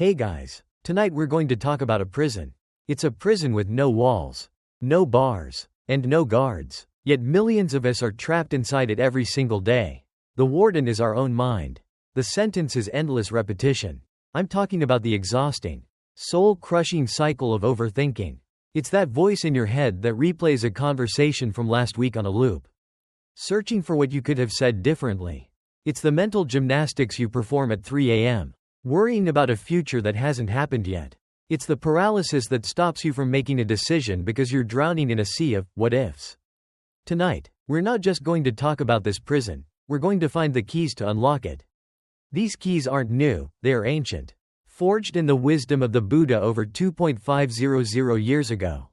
Hey guys, tonight we're going to talk about a prison. It's a prison with no walls, no bars, and no guards, yet millions of us are trapped inside it every single day. The warden is our own mind. The sentence is endless repetition. I'm talking about the exhausting, soul-crushing cycle of overthinking. It's that voice in your head that replays a conversation from last week on a loop, searching for what you could have said differently. It's the mental gymnastics you perform at 3 a.m., worrying about a future that hasn't happened yet. It's the paralysis that stops you from making a decision because you're drowning in a sea of what-ifs. Tonight, we're not just going to talk about this prison, we're going to find the keys to unlock it. These keys aren't new, they are ancient, forged in the wisdom of the Buddha over 2,500 years ago.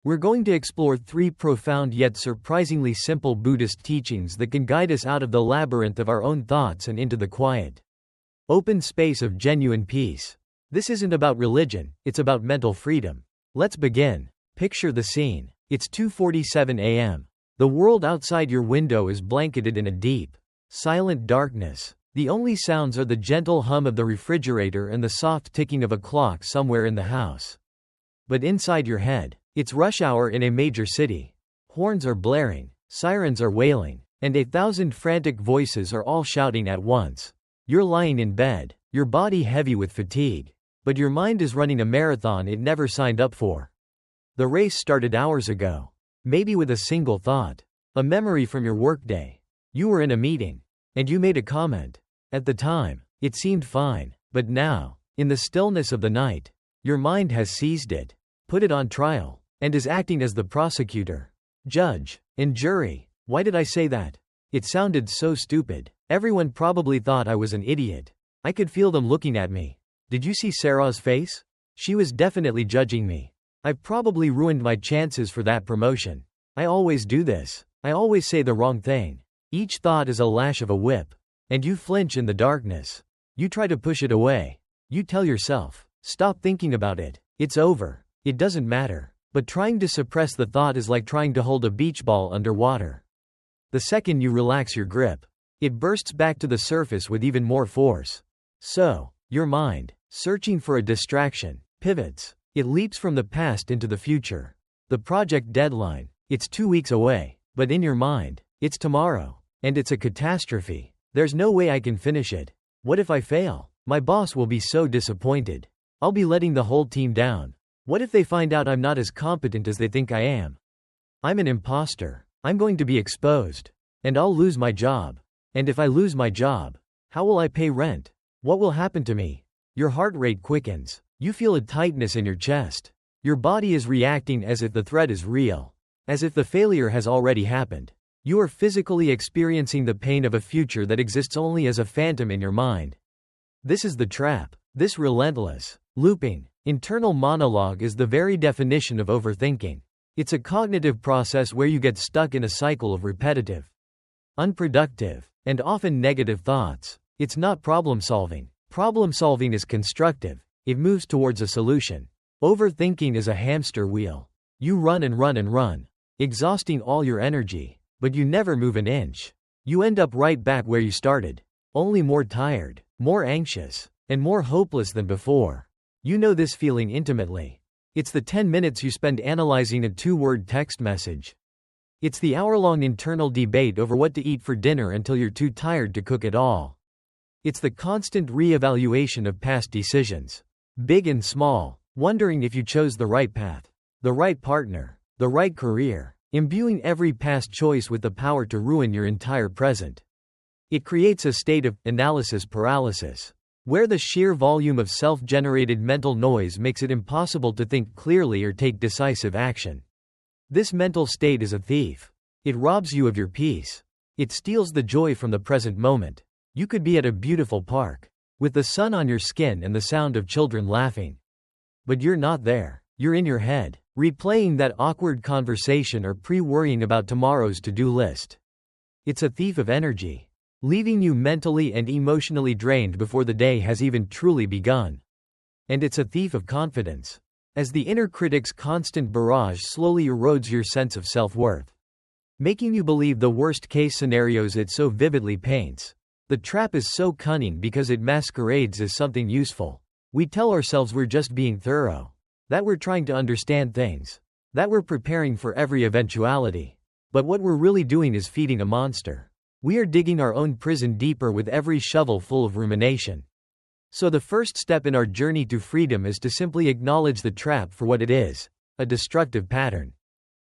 We're going to explore 3 profound yet surprisingly simple Buddhist teachings that can guide us out of the labyrinth of our own thoughts and into the quiet, open space of genuine peace. This isn't about religion, it's about mental freedom. Let's begin. Picture the scene. It's 2:47 a.m. The world outside your window is blanketed in a deep, silent darkness. The only sounds are the gentle hum of the refrigerator and the soft ticking of a clock somewhere in the house. But inside your head, it's rush hour in a major city. Horns are blaring, sirens are wailing, and 1,000 frantic voices are all shouting at once. You're lying in bed, your body heavy with fatigue, but your mind is running a marathon it never signed up for. The race started hours ago, maybe with a single thought, a memory from your workday. You were in a meeting, and you made a comment. At the time, it seemed fine, but now, in the stillness of the night, your mind has seized it, put it on trial, and is acting as the prosecutor, judge, and jury. Why did I say that? It sounded so stupid. Everyone probably thought I was an idiot. I could feel them looking at me. Did you see Sarah's face? She was definitely judging me. I've probably ruined my chances for that promotion. I always do this. I always say the wrong thing. Each thought is a lash of a whip. And you flinch in the darkness. You try to push it away. You tell yourself, stop thinking about it. It's over. It doesn't matter. But trying to suppress the thought is like trying to hold a beach ball underwater. The second you relax your grip, it bursts back to the surface with even more force. So, your mind, searching for a distraction, pivots. It leaps from the past into the future. The project deadline, it's 2 weeks away, but in your mind, it's tomorrow. And it's a catastrophe. There's no way I can finish it. What if I fail? My boss will be so disappointed. I'll be letting the whole team down. What if they find out I'm not as competent as they think I am? I'm an imposter. I'm going to be exposed. And I'll lose my job. And if I lose my job, how will I pay rent? What will happen to me? Your heart rate quickens. You feel a tightness in your chest. Your body is reacting as if the threat is real. As if the failure has already happened. You are physically experiencing the pain of a future that exists only as a phantom in your mind. This is the trap. This relentless, looping, internal monologue is the very definition of overthinking. It's a cognitive process where you get stuck in a cycle of repetitive, unproductive, and often negative thoughts. It's not problem solving. Problem solving is constructive. It moves towards a solution. Overthinking is a hamster wheel. You run and run and run, exhausting all your energy, but you never move an inch. You end up right back where you started, only more tired, more anxious, and more hopeless than before. You know this feeling intimately. It's the 10 minutes you spend analyzing a 2-word text message. It's the hour-long internal debate over what to eat for dinner until you're too tired to cook at all. It's the constant re-evaluation of past decisions, big and small, wondering if you chose the right path, the right partner, the right career, imbuing every past choice with the power to ruin your entire present. It creates a state of analysis paralysis, where the sheer volume of self-generated mental noise makes it impossible to think clearly or take decisive action. This mental state is a thief. It robs you of your peace. It steals the joy from the present moment. You could be at a beautiful park, with the sun on your skin and the sound of children laughing. But you're not there. You're in your head, replaying that awkward conversation or pre-worrying about tomorrow's to-do list. It's a thief of energy, leaving you mentally and emotionally drained before the day has even truly begun. And it's a thief of confidence, as the inner critic's constant barrage slowly erodes your sense of self-worth, making you believe the worst-case scenarios it so vividly paints. The trap is so cunning because it masquerades as something useful. We tell ourselves we're just being thorough, that we're trying to understand things, that we're preparing for every eventuality. But what we're really doing is feeding a monster. We are digging our own prison deeper with every shovel full of rumination. So the first step in our journey to freedom is to simply acknowledge the trap for what it is, a destructive pattern.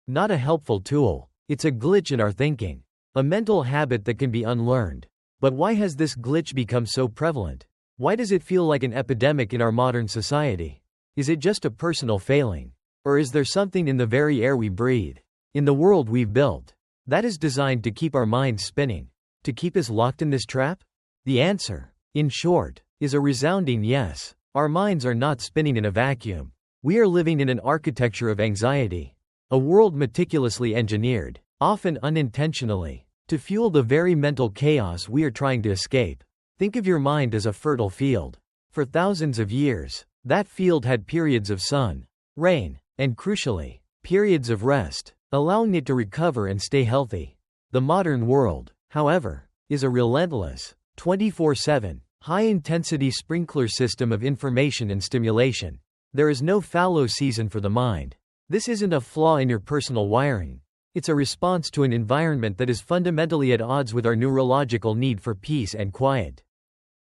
Not a helpful tool. It's a glitch in our thinking, a mental habit that can be unlearned. But why has this glitch become so prevalent? Why does it feel like an epidemic in our modern society? Is it just a personal failing? Or is there something in the very air we breathe, in the world we've built, that is designed to keep our minds spinning, to keep us locked in this trap? The answer, in short, is a resounding yes. Our minds are not spinning in a vacuum. We are living in an architecture of anxiety, a world meticulously engineered, often unintentionally, to fuel the very mental chaos we are trying to escape. Think of your mind as a fertile field. For thousands of years, that field had periods of sun, rain, and crucially, periods of rest, allowing it to recover and stay healthy. The modern world, however, is a relentless, 24/7, high-intensity sprinkler system of information and stimulation. There is no fallow season for the mind. This isn't a flaw in your personal wiring. It's a response to an environment that is fundamentally at odds with our neurological need for peace and quiet.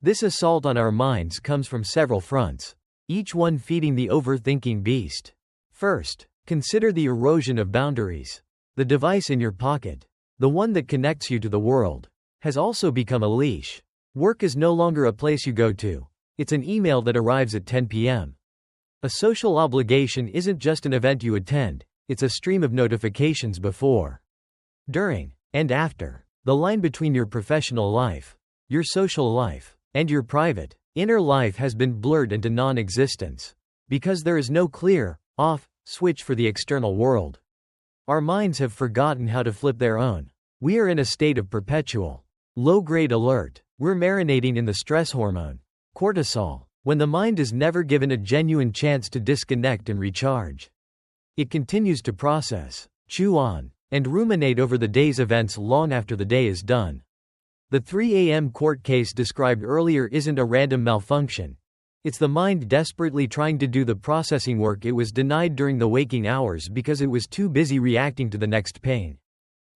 This assault on our minds comes from several fronts, each one feeding the overthinking beast. First, consider the erosion of boundaries. The device in your pocket, the one that connects you to the world, has also become a leash. Work is no longer a place you go to. It's an email that arrives at 10 p.m. A social obligation isn't just an event you attend, it's a stream of notifications before, during, and after. The line between your professional life, your social life, and your private, inner life has been blurred into non-existence. Because there is no clear, off, switch for the external world. Our minds have forgotten how to flip their own. We are in a state of perpetual, low-grade alert. We're marinating in the stress hormone, cortisol, when the mind is never given a genuine chance to disconnect and recharge. It continues to process, chew on, and ruminate over the day's events long after the day is done. The 3 a.m. court case described earlier isn't a random malfunction. It's the mind desperately trying to do the processing work it was denied during the waking hours because it was too busy reacting to the next pain,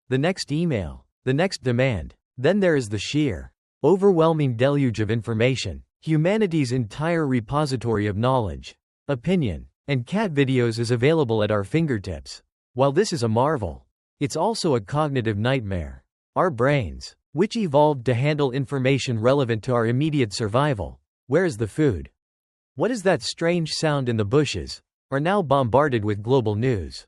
the next email, the next demand. Then there is the sheer, overwhelming deluge of information, humanity's entire repository of knowledge, opinion, and cat videos is available at our fingertips. While this is a marvel, it's also a cognitive nightmare. Our brains, which evolved to handle information relevant to our immediate survival, where is the food? What is that strange sound in the bushes? Are now bombarded with global news,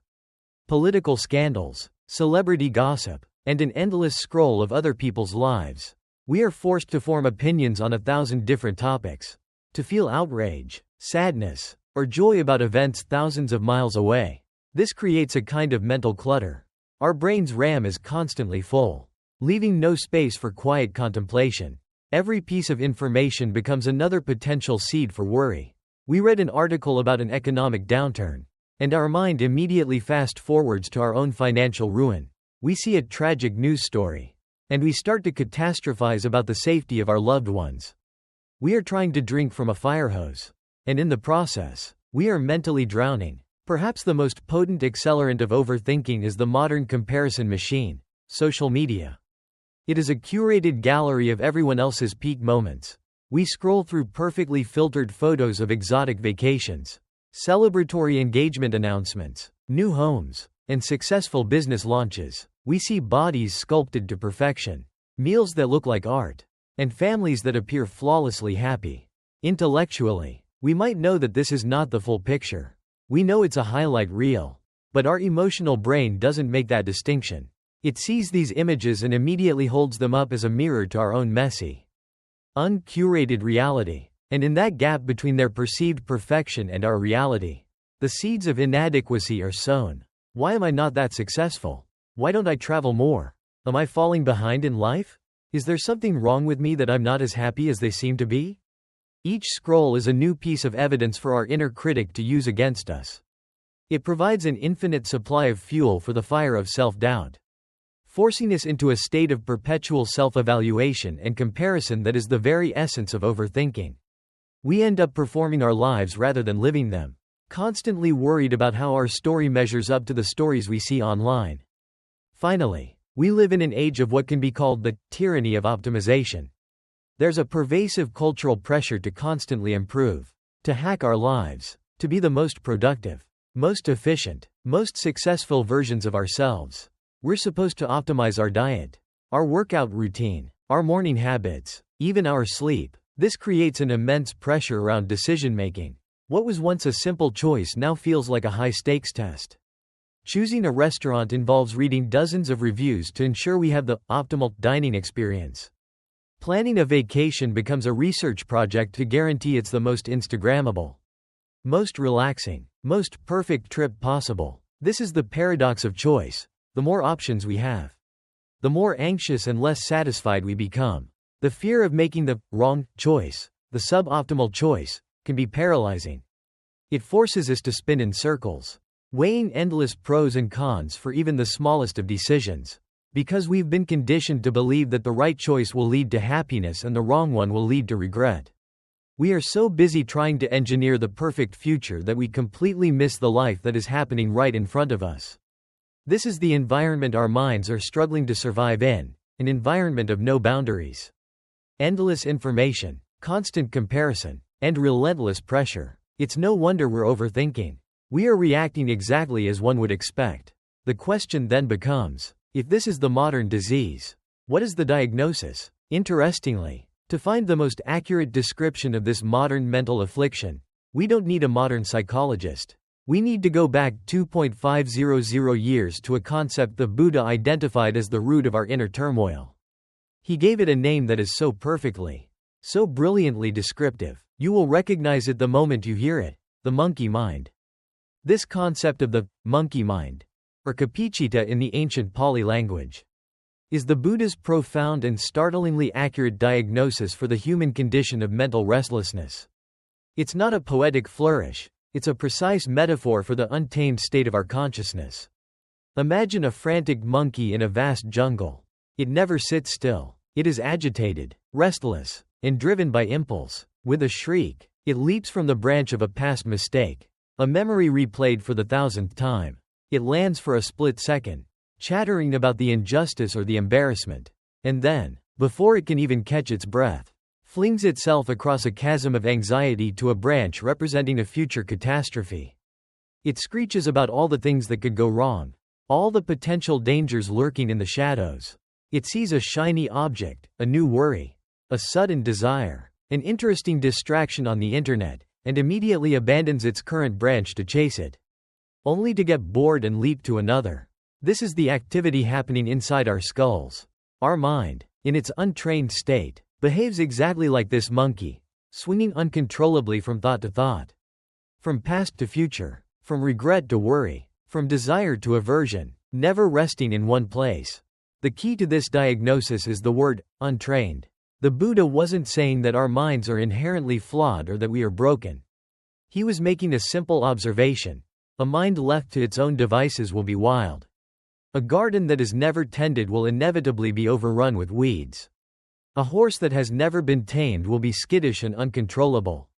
political scandals, celebrity gossip, and an endless scroll of other people's lives. We are forced to form opinions on 1,000 different topics, to feel outrage, sadness, or joy about events thousands of miles away. This creates a kind of mental clutter. Our brain's RAM is constantly full, leaving no space for quiet contemplation. Every piece of information becomes another potential seed for worry. We read an article about an economic downturn, and our mind immediately fast forwards to our own financial ruin. We see a tragic news story, and we start to catastrophize about the safety of our loved ones. We are trying to drink from a fire hose, and in the process, we are mentally drowning. Perhaps the most potent accelerant of overthinking is the modern comparison machine, social media. It is a curated gallery of everyone else's peak moments. We scroll through perfectly filtered photos of exotic vacations, celebratory engagement announcements, new homes, and successful business launches. We see bodies sculpted to perfection, meals that look like art, and families that appear flawlessly happy. Intellectually, we might know that this is not the full picture. We know it's a highlight reel. But our emotional brain doesn't make that distinction. It sees these images and immediately holds them up as a mirror to our own messy, uncurated reality. And in that gap between their perceived perfection and our reality, the seeds of inadequacy are sown. Why am I not that successful? Why don't I travel more? Am I falling behind in life? Is there something wrong with me that I'm not as happy as they seem to be? Each scroll is a new piece of evidence for our inner critic to use against us. It provides an infinite supply of fuel for the fire of self-doubt, forcing us into a state of perpetual self-evaluation and comparison that is the very essence of overthinking. We end up performing our lives rather than living them, constantly worried about how our story measures up to the stories we see online. Finally, we live in an age of what can be called the tyranny of optimization. There's a pervasive cultural pressure to constantly improve, to hack our lives, to be the most productive, most efficient, most successful versions of ourselves. We're supposed to optimize our diet, our workout routine, our morning habits, even our sleep. This creates an immense pressure around decision-making. What was once a simple choice now feels like a high-stakes test. Choosing a restaurant involves reading dozens of reviews to ensure we have the optimal dining experience. Planning a vacation becomes a research project to guarantee it's the most Instagrammable, most relaxing, most perfect trip possible. This is the paradox of choice. The more options we have, the more anxious and less satisfied we become. The fear of making the wrong choice, the suboptimal choice, can be paralyzing. It forces us to spin in circles, weighing endless pros and cons for even the smallest of decisions, because we've been conditioned to believe that the right choice will lead to happiness and the wrong one will lead to regret. We are so busy trying to engineer the perfect future that we completely miss the life that is happening right in front of us. This is the environment our minds are struggling to survive in, an environment of no boundaries. Endless information, constant comparison, and relentless pressure. It's no wonder we're overthinking. We are reacting exactly as one would expect. The question then becomes, if this is the modern disease, what is the diagnosis? Interestingly, to find the most accurate description of this modern mental affliction, we don't need a modern psychologist. We need to go back 2.500 years to a concept the Buddha identified as the root of our inner turmoil. He gave it a name that is so perfectly, so brilliantly descriptive. You will recognize it the moment you hear it: the monkey mind. This concept of the monkey mind, or kapicita in the ancient Pali language, is the Buddha's profound and startlingly accurate diagnosis for the human condition of mental restlessness. It's not a poetic flourish, it's a precise metaphor for the untamed state of our consciousness. Imagine a frantic monkey in a vast jungle. It never sits still. It is agitated, restless, and driven by impulse. With a shriek, it leaps from the branch of a past mistake, a memory replayed for the 1,000th time. It lands for a split second, chattering about the injustice or the embarrassment, and then, before it can even catch its breath, flings itself across a chasm of anxiety to a branch representing a future catastrophe. It screeches about all the things that could go wrong, all the potential dangers lurking in the shadows. It sees a shiny object, a new worry, a sudden desire, an interesting distraction on the internet, and immediately abandons its current branch to chase it, only to get bored and leap to another. This is the activity happening inside our skulls. Our mind, in its untrained state, behaves exactly like this monkey, swinging uncontrollably from thought to thought, from past to future, from regret to worry, from desire to aversion, never resting in one place. The key to this diagnosis is the word untrained. The Buddha wasn't saying that our minds are inherently flawed or that we are broken. He was making a simple observation: a mind left to its own devices will be wild. A garden that is never tended will inevitably be overrun with weeds. A horse that has never been tamed will be skittish and uncontrollable.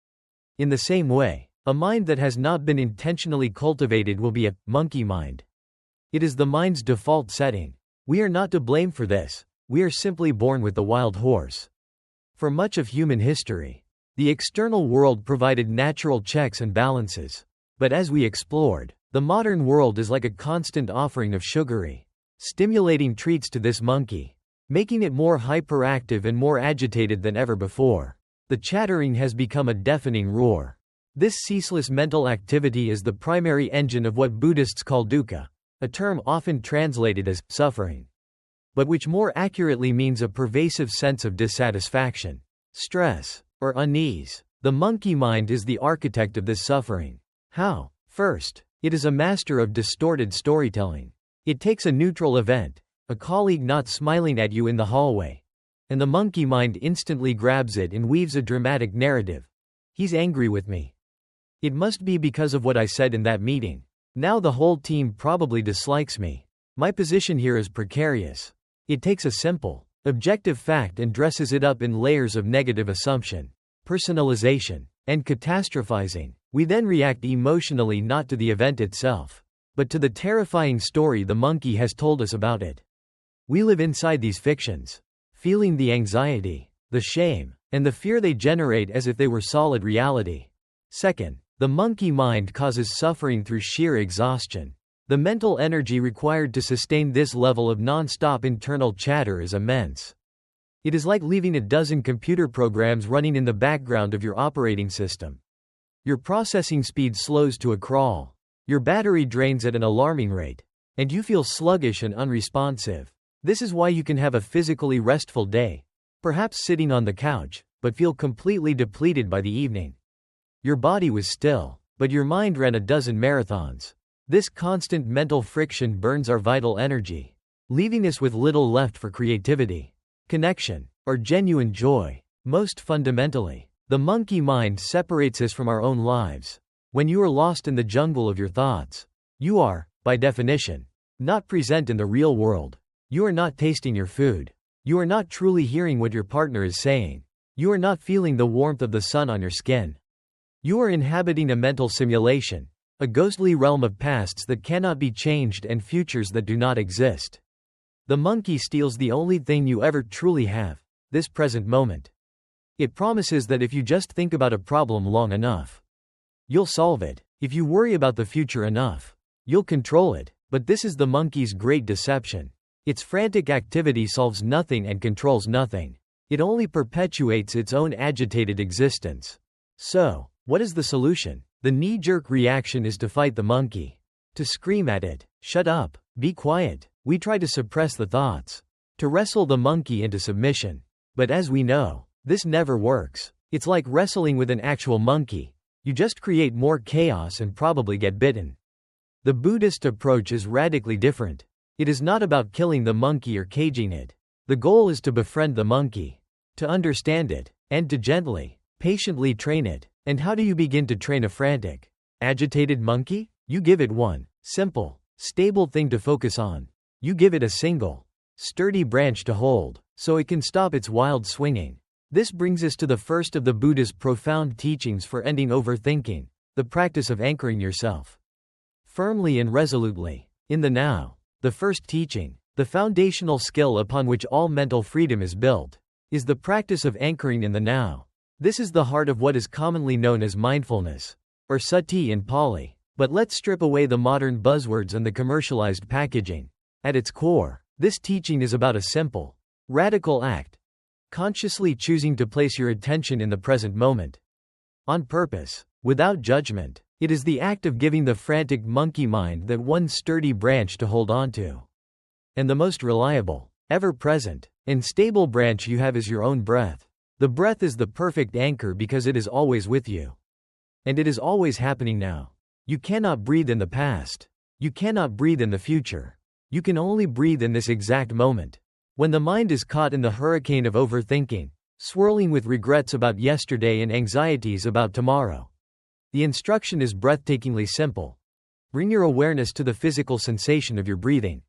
In the same way, a mind that has not been intentionally cultivated will be a monkey mind. It is the mind's default setting. We are not to blame for this. We are simply born with the wild horse. For much of human history, the external world provided natural checks and balances. But as we explored, the modern world is like a constant offering of sugary, stimulating treats to this monkey, making it more hyperactive and more agitated than ever before. The chattering has become a deafening roar. This ceaseless mental activity is the primary engine of what Buddhists call dukkha, a term often translated as suffering, but which more accurately means a pervasive sense of dissatisfaction, stress, or unease. The monkey mind is the architect of this suffering. How? First, it is a master of distorted storytelling. It takes a neutral event, a colleague not smiling at you in the hallway, and the monkey mind instantly grabs it and weaves a dramatic narrative. He's angry with me. It must be because of what I said in that meeting. Now the whole team probably dislikes me. My position here is precarious. It takes a simple, objective fact and dresses it up in layers of negative assumption. personalization, and catastrophizing. We then react emotionally not to the event itself, but to the terrifying story the monkey has told us about it. We live inside these fictions, feeling the anxiety, the shame, and the fear they generate as if they were solid reality. Second, the monkey mind causes suffering through sheer exhaustion. The mental energy required to sustain this level of non-stop internal chatter is immense. It is like leaving a dozen computer programs running in the background of your operating system. Your processing speed slows to a crawl. Your battery drains at an alarming rate, and you feel sluggish and unresponsive. This is why you can have a physically restful day, perhaps sitting on the couch, but feel completely depleted by the evening. Your body was still, but your mind ran a dozen marathons. This constant mental friction burns our vital energy, leaving us with little left for creativity, connection, or genuine joy. Most fundamentally, the monkey mind separates us from our own lives. When you are lost in the jungle of your thoughts, you are, by definition, not present in the real world. You are not tasting your food. You are not truly hearing what your partner is saying. You are not feeling the warmth of the sun on your skin. You are inhabiting a mental simulation, a ghostly realm of pasts that cannot be changed and futures that do not exist. The monkey steals the only thing you ever truly have, this present moment. It promises that if you just think about a problem long enough, you'll solve it. If you worry about the future enough, you'll control it. But this is the monkey's great deception. Its frantic activity solves nothing and controls nothing. It only perpetuates its own agitated existence. So, what is the solution? The knee-jerk reaction is to fight the monkey, to scream at it, "Shut up, be quiet." We try to suppress the thoughts, to wrestle the monkey into submission. But as we know, this never works. It's like wrestling with an actual monkey. You just create more chaos and probably get bitten. The Buddhist approach is radically different. It is not about killing the monkey or caging it. The goal is to befriend the monkey, to understand it, and to gently, patiently train it. And how do you begin to train a frantic, agitated monkey? You give it one simple, stable thing to focus on. You give it a single, sturdy branch to hold, so it can stop its wild swinging. This brings us to the first of the Buddha's profound teachings for ending overthinking, the practice of anchoring yourself firmly and resolutely in the now. The first teaching, the foundational skill upon which all mental freedom is built, is the practice of anchoring in the now. This is the heart of what is commonly known as mindfulness, or sati in Pali. But let's strip away the modern buzzwords and the commercialized packaging. At its core, this teaching is about a simple, radical act, consciously choosing to place your attention in the present moment. On purpose, without judgment. It is the act of giving the frantic monkey mind that one sturdy branch to hold onto. And the most reliable, ever-present, and stable branch you have is your own breath. The breath is the perfect anchor because it is always with you. And it is always happening now. You cannot breathe in the past. You cannot breathe in the future. You can only breathe in this exact moment. When the mind is caught in the hurricane of overthinking, swirling with regrets about yesterday and anxieties about tomorrow, the instruction is breathtakingly simple. Bring your awareness to the physical sensation of your breathing.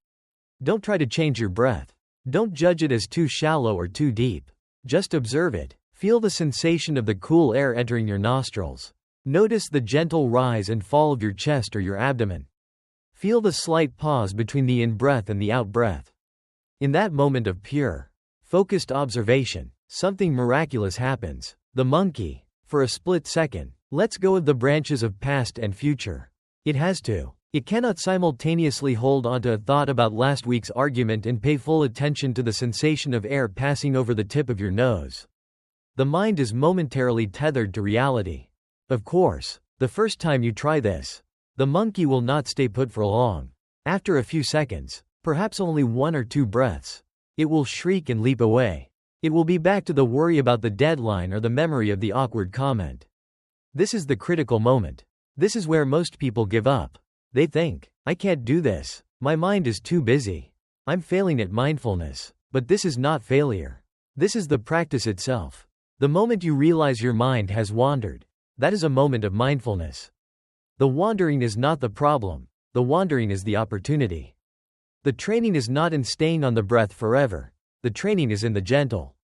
Don't try to change your breath. Don't judge it as too shallow or too deep. Just observe it. Feel the sensation of the cool air entering your nostrils. Notice the gentle rise and fall of your chest or your abdomen. Feel the slight pause between the in-breath and the out-breath. In that moment of pure, focused observation, something miraculous happens. The monkey, for a split second, lets go of the branches of past and future. It has to. It cannot simultaneously hold onto a thought about last week's argument and pay full attention to the sensation of air passing over the tip of your nose. The mind is momentarily tethered to reality. Of course, the first time you try this, the monkey will not stay put for long. After a few seconds, perhaps only one or two breaths, it will shriek and leap away. It will be back to the worry about the deadline or the memory of the awkward comment. This is the critical moment. This is where most people give up. They think, I can't do this. My mind is too busy. I'm failing at mindfulness. But this is not failure. This is the practice itself. The moment you realize your mind has wandered, that is a moment of mindfulness. The wandering is not the problem. The wandering is the opportunity. The training is not in staying on the breath forever. The training is in the gentle,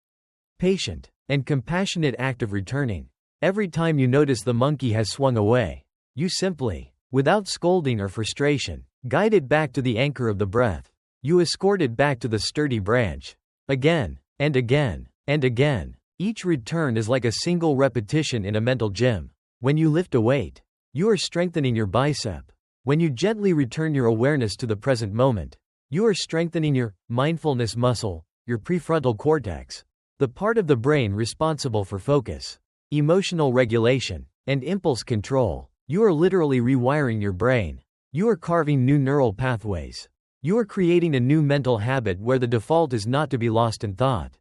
patient, and compassionate act of returning. Every time you notice the monkey has swung away, you simply, without scolding or frustration, guide it back to the anchor of the breath. You escort it back to the sturdy branch. Again, and again, and again. Each return is like a single repetition in a mental gym. When you lift a weight, you are strengthening your bicep. When you gently return your awareness to the present moment, you are strengthening your mindfulness muscle, your prefrontal cortex, the part of the brain responsible for focus, emotional regulation, and impulse control. You are literally rewiring your brain. You are carving new neural pathways. You are creating a new mental habit where the default is not to be lost in thought,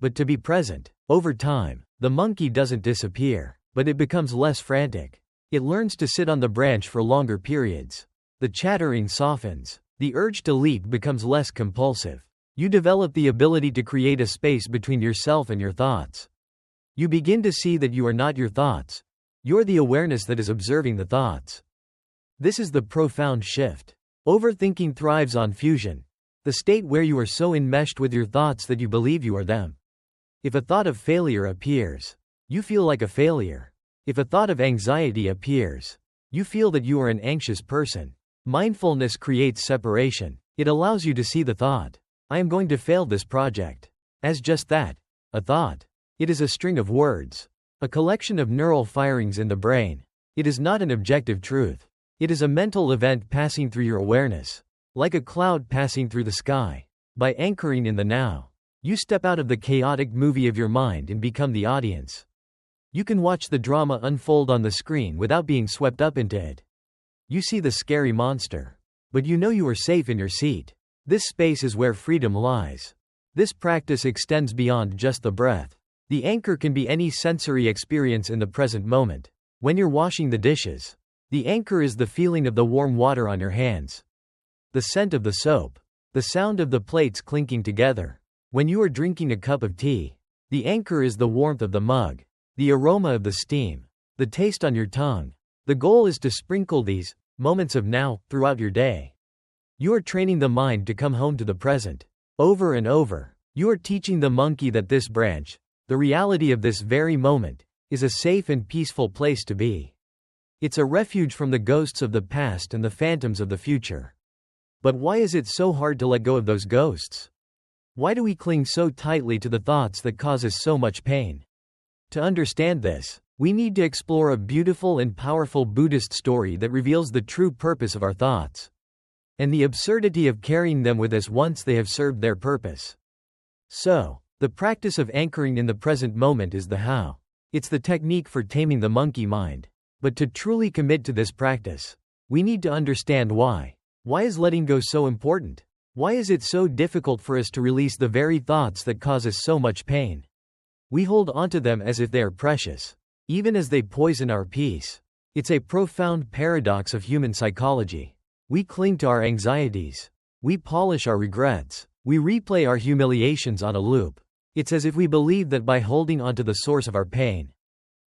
but to be present. Over time, the monkey doesn't disappear, but it becomes less frantic. It learns to sit on the branch for longer periods. The chattering softens. The urge to leap becomes less compulsive. You develop the ability to create a space between yourself and your thoughts. You begin to see that you are not your thoughts. You're the awareness that is observing the thoughts. This is the profound shift. Overthinking thrives on fusion, the state where you are so enmeshed with your thoughts that you believe you are them. If a thought of failure appears, you feel like a failure. If a thought of anxiety appears, you feel that you are an anxious person. Mindfulness creates separation. It allows you to see the thought, I am going to fail this project, as just that, a thought. It is a string of words, a collection of neural firings in the brain. It is not an objective truth. It is a mental event passing through your awareness, like a cloud passing through the sky. By anchoring in the now, you step out of the chaotic movie of your mind and become the audience. You can watch the drama unfold on the screen without being swept up into it. You see the scary monster, but you know you are safe in your seat. This space is where freedom lies. This practice extends beyond just the breath. The anchor can be any sensory experience in the present moment. When you're washing the dishes, the anchor is the feeling of the warm water on your hands, the scent of the soap, the sound of the plates clinking together. When you are drinking a cup of tea, the anchor is the warmth of the mug, the aroma of the steam, the taste on your tongue. The goal is to sprinkle these moments of now throughout your day. You are training the mind to come home to the present. Over and over, you are teaching the monkey that this branch, the reality of this very moment, is a safe and peaceful place to be. It's a refuge from the ghosts of the past and the phantoms of the future. But why is it so hard to let go of those ghosts? Why do we cling so tightly to the thoughts that cause us so much pain? To understand this, we need to explore a beautiful and powerful Buddhist story that reveals the true purpose of our thoughts, and the absurdity of carrying them with us once they have served their purpose. So, the practice of anchoring in the present moment is the how. It's the technique for taming the monkey mind. But to truly commit to this practice, we need to understand why. Why is letting go so important? Why is it so difficult for us to release the very thoughts that cause us so much pain? We hold onto them as if they are precious, even as they poison our peace. It's a profound paradox of human psychology. We cling to our anxieties. We polish our regrets. We replay our humiliations on a loop. It's as if we believe that by holding onto the source of our pain,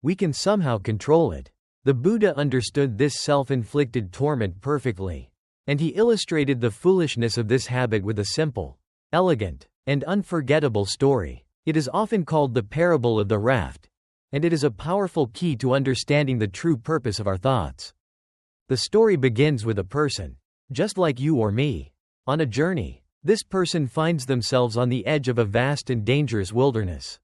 we can somehow control it. The Buddha understood this self-inflicted torment perfectly, and he illustrated the foolishness of this habit with a simple, elegant, and unforgettable story. It is often called the parable of the raft, and it is a powerful key to understanding the true purpose of our thoughts. The story begins with a person, just like you or me, on a journey. This person finds themselves on the edge of a vast and dangerous wilderness.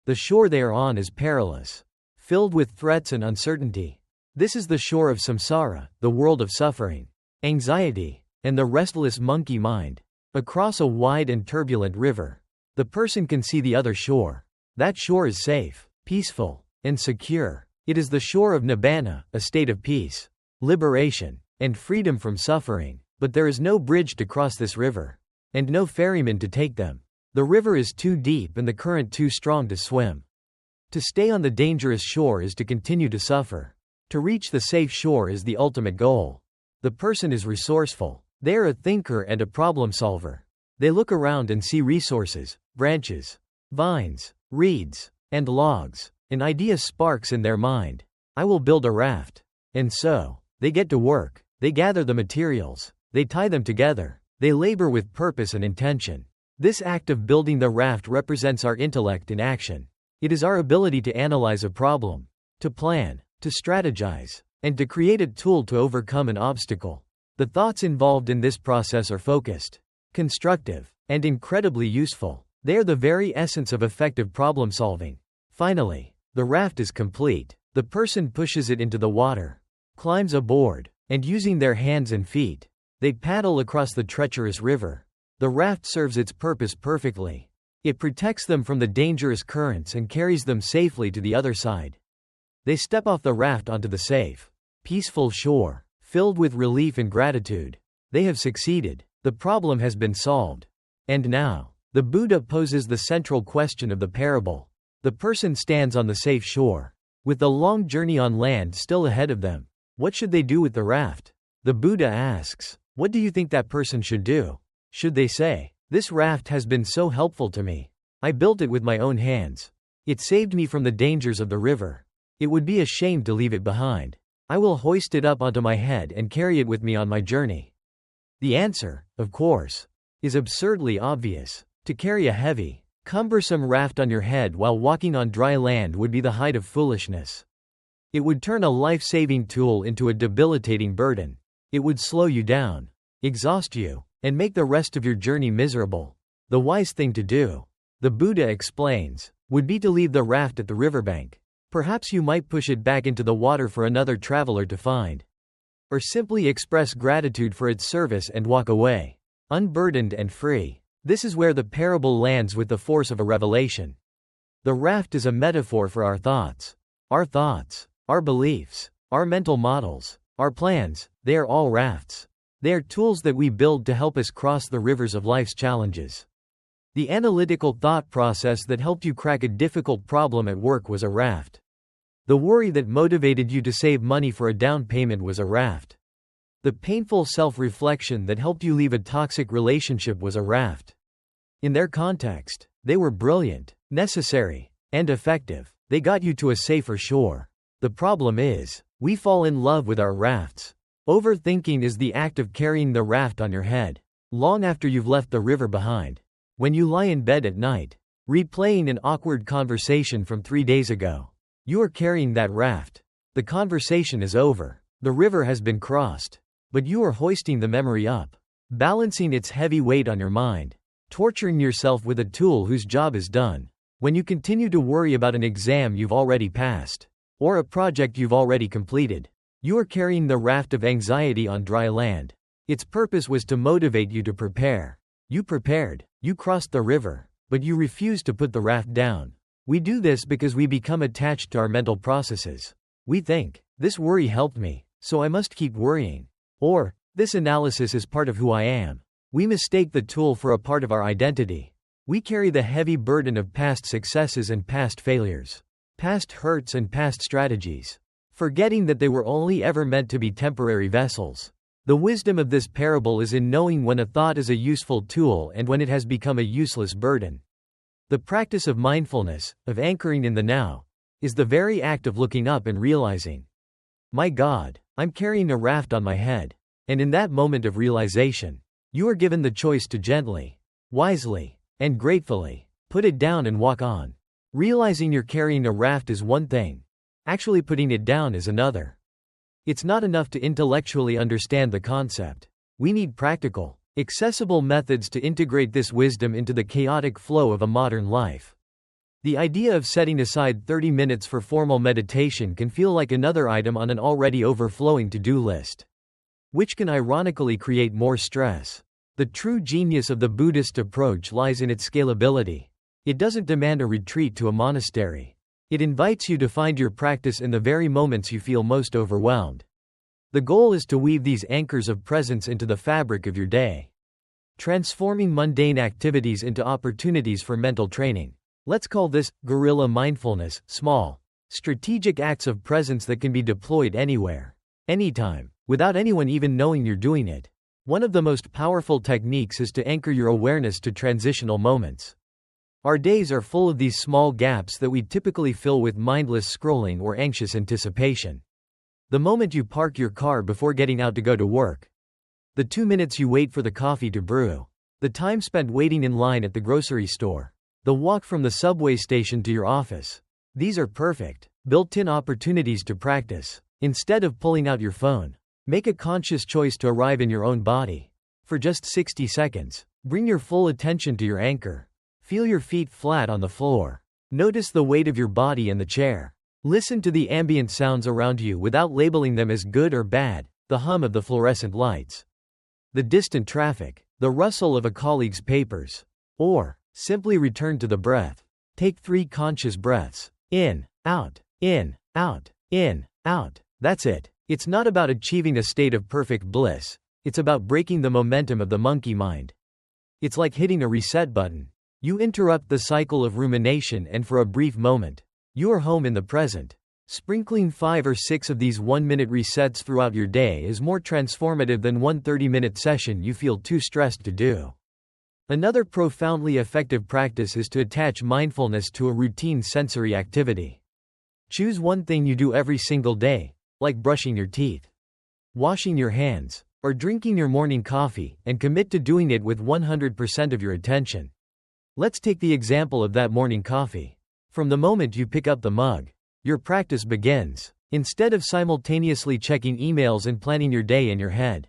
The shore they are on is perilous, filled with threats and uncertainty. This is the shore of samsara, the world of suffering, anxiety, and the restless monkey mind. Across a wide and turbulent river, the person can see the other shore. That shore is safe, peaceful, and secure. It is the shore of nibbana, a state of peace, liberation, and freedom from suffering. But there is no bridge to cross this river, and no ferryman to take them. The river is too deep and the current too strong to swim. To stay on the dangerous shore is to continue to suffer. To reach the safe shore is the ultimate goal. The person is resourceful. They are a thinker and a problem solver. They look around and see resources, branches, vines, reeds, and logs. An idea sparks in their mind. I will build a raft. And so, they get to work. They gather the materials. They tie them together. They labor with purpose and intention. This act of building the raft represents our intellect in action. It is our ability to analyze a problem, to plan, to strategize, and to create a tool to overcome an obstacle. The thoughts involved in this process are focused, constructive, and incredibly useful. They are the very essence of effective problem solving. Finally, the raft is complete. The person pushes it into the water, climbs aboard, and using their hands and feet, they paddle across the treacherous river. The raft serves its purpose perfectly. It protects them from the dangerous currents and carries them safely to the other side. They step off the raft onto the safe, peaceful shore, filled with relief and gratitude. They have succeeded. The problem has been solved. And now, the Buddha poses the central question of the parable. The person stands on the safe shore, with the long journey on land still ahead of them. What should they do with the raft? The Buddha asks, what do you think that person should do? Should they say, this raft has been so helpful to me. I built it with my own hands. It saved me from the dangers of the river. It would be a shame to leave it behind. I will hoist it up onto my head and carry it with me on my journey. The answer, of course, is absurdly obvious. To carry a heavy, cumbersome raft on your head while walking on dry land would be the height of foolishness. It would turn a life-saving tool into a debilitating burden. It would slow you down, exhaust you, and make the rest of your journey miserable. The wise thing to do, the Buddha explains, would be to leave the raft at the riverbank. Perhaps you might push it back into the water for another traveler to find. Or simply express gratitude for its service and walk away, unburdened and free. This is where the parable lands with the force of a revelation. The raft is a metaphor for our thoughts, our beliefs, our mental models, our plans. They are all rafts. They are tools that we build to help us cross the rivers of life's challenges. The analytical thought process that helped you crack a difficult problem at work was a raft. The worry that motivated you to save money for a down payment was a raft. The painful self-reflection that helped you leave a toxic relationship was a raft. In their context, they were brilliant, necessary, and effective. They got you to a safer shore. The problem is, we fall in love with our rafts. Overthinking is the act of carrying the raft on your head, long after you've left the river behind. When you lie in bed at night, replaying an awkward conversation from 3 days ago, you are carrying that raft. The conversation is over. The river has been crossed. But you are hoisting the memory up, balancing its heavy weight on your mind, torturing yourself with a tool whose job is done. When you continue to worry about an exam you've already passed, or a project you've already completed, you are carrying the raft of anxiety on dry land. Its purpose was to motivate you to prepare. You prepared, you crossed the river, but you refused to put the raft down. We do this because we become attached to our mental processes. We think, this worry helped me, so I must keep worrying. Or, this analysis is part of who I am. We mistake the tool for a part of our identity. We carry the heavy burden of past successes and past failures, past hurts and past strategies, forgetting that they were only ever meant to be temporary vessels. The wisdom of this parable is in knowing when a thought is a useful tool and when it has become a useless burden. The practice of mindfulness, of anchoring in the now, is the very act of looking up and realizing, my God, I'm carrying a raft on my head. And in that moment of realization, you are given the choice to gently, wisely, and gratefully put it down and walk on. Realizing you're carrying a raft is one thing. Actually putting it down is another. It's not enough to intellectually understand the concept. We need practical, accessible methods to integrate this wisdom into the chaotic flow of a modern life. The idea of setting aside 30 minutes for formal meditation can feel like another item on an already overflowing to-do list, which can ironically create more stress. The true genius of the Buddhist approach lies in its scalability. It doesn't demand a retreat to a monastery. It invites you to find your practice in the very moments you feel most overwhelmed. The goal is to weave these anchors of presence into the fabric of your day, transforming mundane activities into opportunities for mental training. Let's call this guerrilla mindfulness, small, strategic acts of presence that can be deployed anywhere, anytime, without anyone even knowing you're doing it. One of the most powerful techniques is to anchor your awareness to transitional moments. Our days are full of these small gaps that we typically fill with mindless scrolling or anxious anticipation. The moment you park your car before getting out to go to work, the 2 minutes you wait for the coffee to brew, the time spent waiting in line at the grocery store. The walk from the subway station to your office. These are perfect, built-in opportunities to practice. Instead of pulling out your phone, make a conscious choice to arrive in your own body. For just 60 seconds, bring your full attention to your anchor. Feel your feet flat on the floor. Notice the weight of your body in the chair. Listen to the ambient sounds around you without labeling them as good or bad, the hum of the fluorescent lights, the distant traffic, the rustle of a colleague's papers. Or, simply return to the breath. Take 3 conscious breaths. In, out, in, out, in, out. That's it. It's not about achieving a state of perfect bliss. It's about breaking the momentum of the monkey mind. It's like hitting a reset button. You interrupt the cycle of rumination, and for a brief moment, you are home in the present. Sprinkling 5 or 6 of these 1-minute resets throughout your day is more transformative than one 30-minute session you feel too stressed to do. Another profoundly effective practice is to attach mindfulness to a routine sensory activity. Choose one thing you do every single day, like brushing your teeth, washing your hands, or drinking your morning coffee, and commit to doing it with 100% of your attention. Let's take the example of that morning coffee. From the moment you pick up the mug, your practice begins. Instead of simultaneously checking emails and planning your day in your head,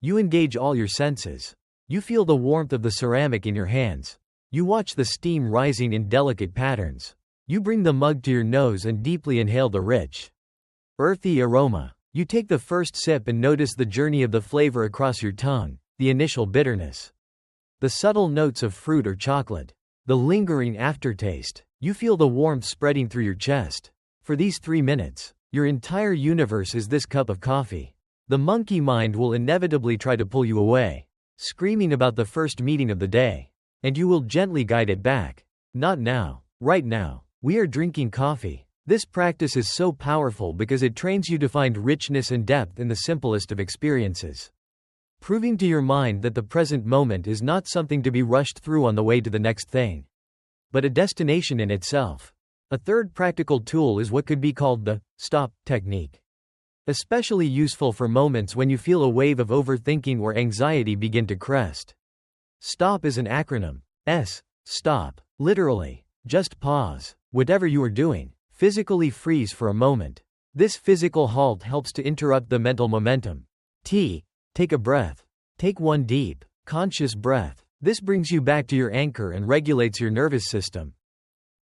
you engage all your senses. You feel the warmth of the ceramic in your hands. You watch the steam rising in delicate patterns. You bring the mug to your nose and deeply inhale the rich, earthy aroma. You take the first sip and notice the journey of the flavor across your tongue, the initial bitterness, the subtle notes of fruit or chocolate, the lingering aftertaste. You feel the warmth spreading through your chest. For these 3 minutes, your entire universe is this cup of coffee. The monkey mind will inevitably try to pull you away, screaming about the first meeting of the day. And you will gently guide it back. Not now. Right now. We are drinking coffee. This practice is so powerful because it trains you to find richness and depth in the simplest of experiences, proving to your mind that the present moment is not something to be rushed through on the way to the next thing, but a destination in itself. A third practical tool is what could be called the stop technique, especially useful for moments when you feel a wave of overthinking or anxiety begin to crest. STOP is an acronym. S. Stop. Literally, just pause. Whatever you are doing, physically freeze for a moment. This physical halt helps to interrupt the mental momentum. T. Take a breath. Take one deep, conscious breath. This brings you back to your anchor and regulates your nervous system.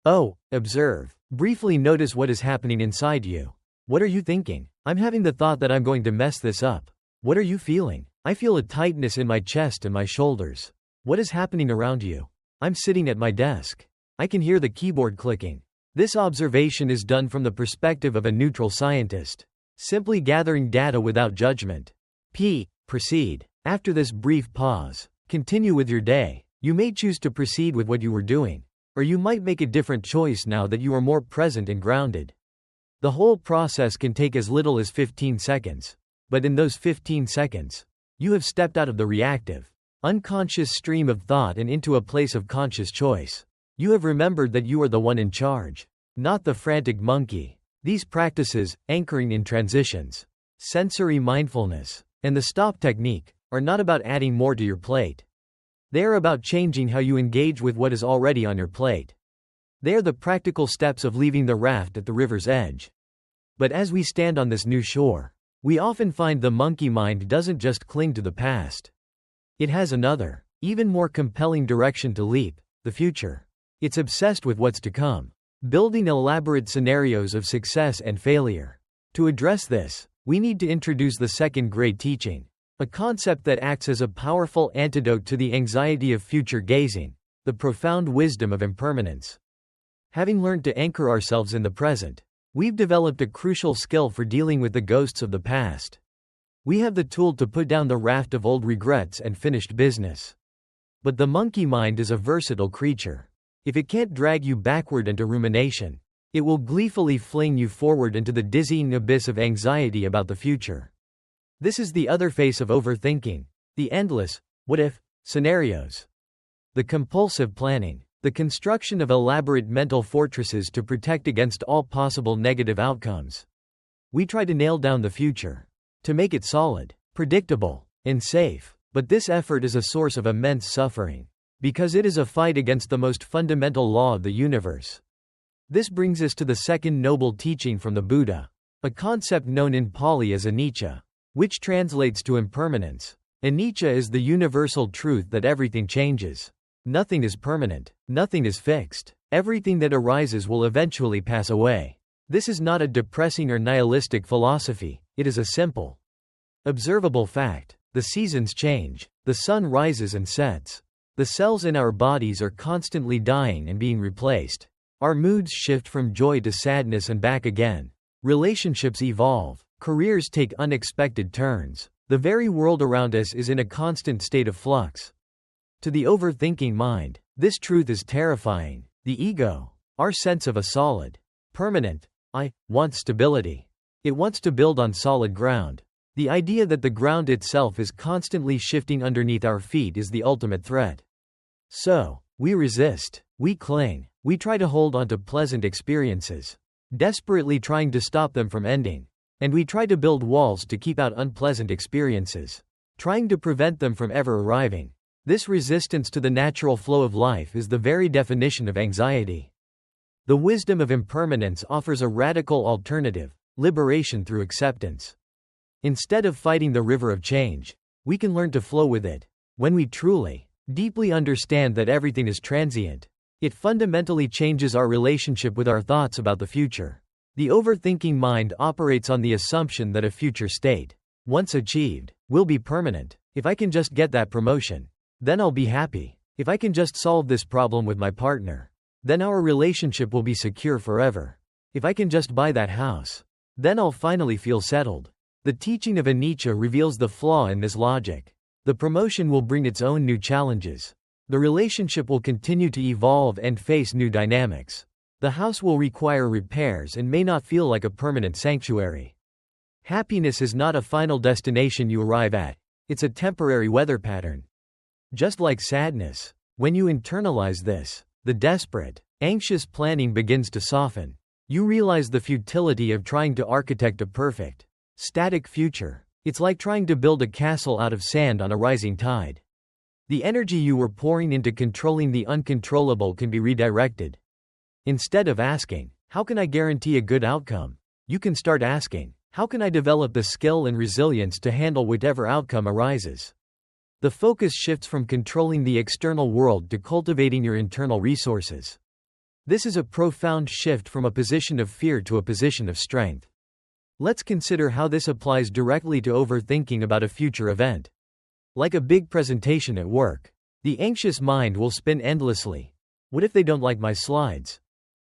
O. Observe. Briefly notice what is happening inside you. What are you thinking? I'm having the thought that I'm going to mess this up. What are you feeling? I feel a tightness in my chest and my shoulders. What is happening around you? I'm sitting at my desk. I can hear the keyboard clicking. This observation is done from the perspective of a neutral scientist, simply gathering data without judgment. P. Proceed. After this brief pause, continue with your day. You may choose to proceed with what you were doing, or you might make a different choice now that you are more present and grounded. The whole process can take as little as 15 seconds, but in those 15 seconds, you have stepped out of the reactive, unconscious stream of thought and into a place of conscious choice. You have remembered that you are the one in charge, not the frantic monkey. These practices, anchoring in transitions, sensory mindfulness, and the stop technique, are not about adding more to your plate. They are about changing how you engage with what is already on your plate. They are the practical steps of leaving the raft at the river's edge. But as we stand on this new shore, we often find the monkey mind doesn't just cling to the past. It has another, even more compelling direction to leap, the future. It's obsessed with what's to come, building elaborate scenarios of success and failure. To address this, we need to introduce the second great teaching, a concept that acts as a powerful antidote to the anxiety of future gazing, the profound wisdom of impermanence. Having learned to anchor ourselves in the present, we've developed a crucial skill for dealing with the ghosts of the past. We have the tool to put down the raft of old regrets and finished business. But the monkey mind is a versatile creature. If it can't drag you backward into rumination, it will gleefully fling you forward into the dizzying abyss of anxiety about the future. This is the other face of overthinking, the endless, what-if, scenarios. The compulsive planning, the construction of elaborate mental fortresses to protect against all possible negative outcomes. We try to nail down the future, to make it solid, predictable, and safe, but this effort is a source of immense suffering. Because it is a fight against the most fundamental law of the universe. This brings us to the second noble teaching from the Buddha, a concept known in Pali as anicca, which translates to impermanence. Anicca is the universal truth that everything changes. Nothing is permanent. Nothing is fixed. Everything that arises will eventually pass away. This is not a depressing or nihilistic philosophy, it is a simple, observable fact. The seasons change. The sun rises and sets. The cells in our bodies are constantly dying and being replaced. Our moods shift from joy to sadness and back again. Relationships evolve. Careers take unexpected turns. The very world around us is in a constant state of flux. To the overthinking mind, this truth is terrifying. The ego, our sense of a solid, permanent I, wants stability. It wants to build on solid ground. The idea that the ground itself is constantly shifting underneath our feet is the ultimate threat. So, we resist, we cling, we try to hold on to pleasant experiences, desperately trying to stop them from ending. And we try to build walls to keep out unpleasant experiences, trying to prevent them from ever arriving. This resistance to the natural flow of life is the very definition of anxiety. The wisdom of impermanence offers a radical alternative, liberation through acceptance. Instead of fighting the river of change, we can learn to flow with it. When we truly, deeply understand that everything is transient, it fundamentally changes our relationship with our thoughts about the future. The overthinking mind operates on the assumption that a future state, once achieved, will be permanent. If I can just get that promotion, then I'll be happy. If I can just solve this problem with my partner, then our relationship will be secure forever. If I can just buy that house, then I'll finally feel settled. The teaching of anicca reveals the flaw in this logic. The promotion will bring its own new challenges. The relationship will continue to evolve and face new dynamics. The house will require repairs and may not feel like a permanent sanctuary. Happiness is not a final destination you arrive at, it's a temporary weather pattern. Just like sadness, when you internalize this, the desperate, anxious planning begins to soften. You realize the futility of trying to architect a perfect, static future. It's like trying to build a castle out of sand on a rising tide. The energy you were pouring into controlling the uncontrollable can be redirected. Instead of asking, how can I guarantee a good outcome? You can start asking, how can I develop the skill and resilience to handle whatever outcome arises? The focus shifts from controlling the external world to cultivating your internal resources. This is a profound shift from a position of fear to a position of strength. Let's consider how this applies directly to overthinking about a future event. Like a big presentation at work, the anxious mind will spin endlessly. What if they don't like my slides?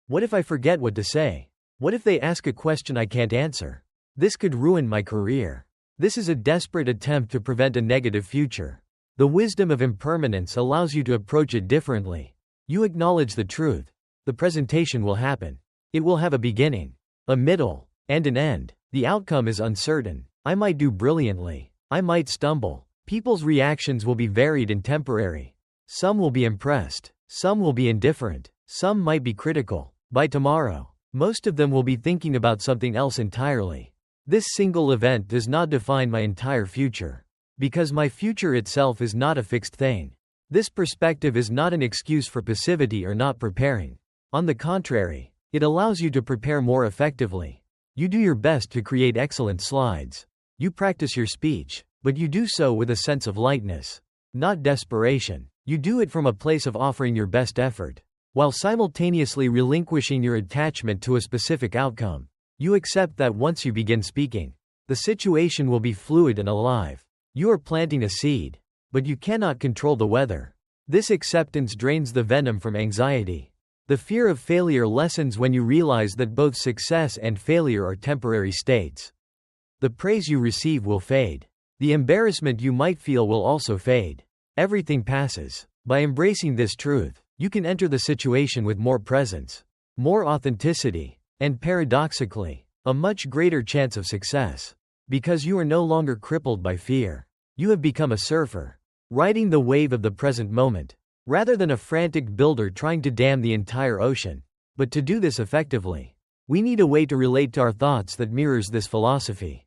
What if I forget what to say? What if they ask a question I can't answer? This could ruin my career. This is a desperate attempt to prevent a negative future. The wisdom of impermanence allows you to approach it differently. You acknowledge the truth. The presentation will happen. It will have a beginning, a middle, and an end. The outcome is uncertain. I might do brilliantly. I might stumble. People's reactions will be varied and temporary. Some will be impressed. Some will be indifferent. Some might be critical. By tomorrow, most of them will be thinking about something else entirely. This single event does not define my entire future. Because my future itself is not a fixed thing. This perspective is not an excuse for passivity or not preparing. On the contrary, it allows you to prepare more effectively. You do your best to create excellent slides. You practice your speech, but you do so with a sense of lightness, not desperation. You do it from a place of offering your best effort, while simultaneously relinquishing your attachment to a specific outcome. You accept that once you begin speaking, the situation will be fluid and alive. You are planting a seed, but you cannot control the weather. This acceptance drains the venom from anxiety. The fear of failure lessens when you realize that both success and failure are temporary states. The praise you receive will fade. The embarrassment you might feel will also fade. Everything passes. By embracing this truth, you can enter the situation with more presence, more authenticity, and paradoxically, a much greater chance of success. Because you are no longer crippled by fear. You have become a surfer, riding the wave of the present moment, rather than a frantic builder trying to dam the entire ocean. But to do this effectively, we need a way to relate to our thoughts that mirrors this philosophy.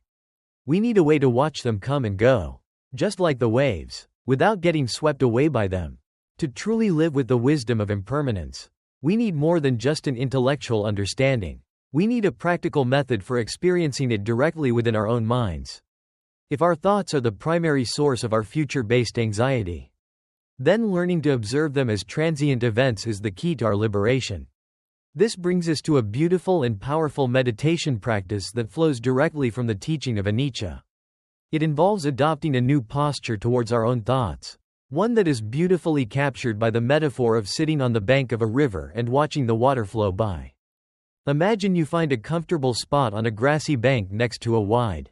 We need a way to watch them come and go, just like the waves, without getting swept away by them. To truly live with the wisdom of impermanence, we need more than just an intellectual understanding. We need a practical method for experiencing it directly within our own minds. If our thoughts are the primary source of our future-based anxiety, then learning to observe them as transient events is the key to our liberation. This brings us to a beautiful and powerful meditation practice that flows directly from the teaching of Anicca. It involves adopting a new posture towards our own thoughts, one that is beautifully captured by the metaphor of sitting on the bank of a river and watching the water flow by. Imagine you find a comfortable spot on a grassy bank next to a wide,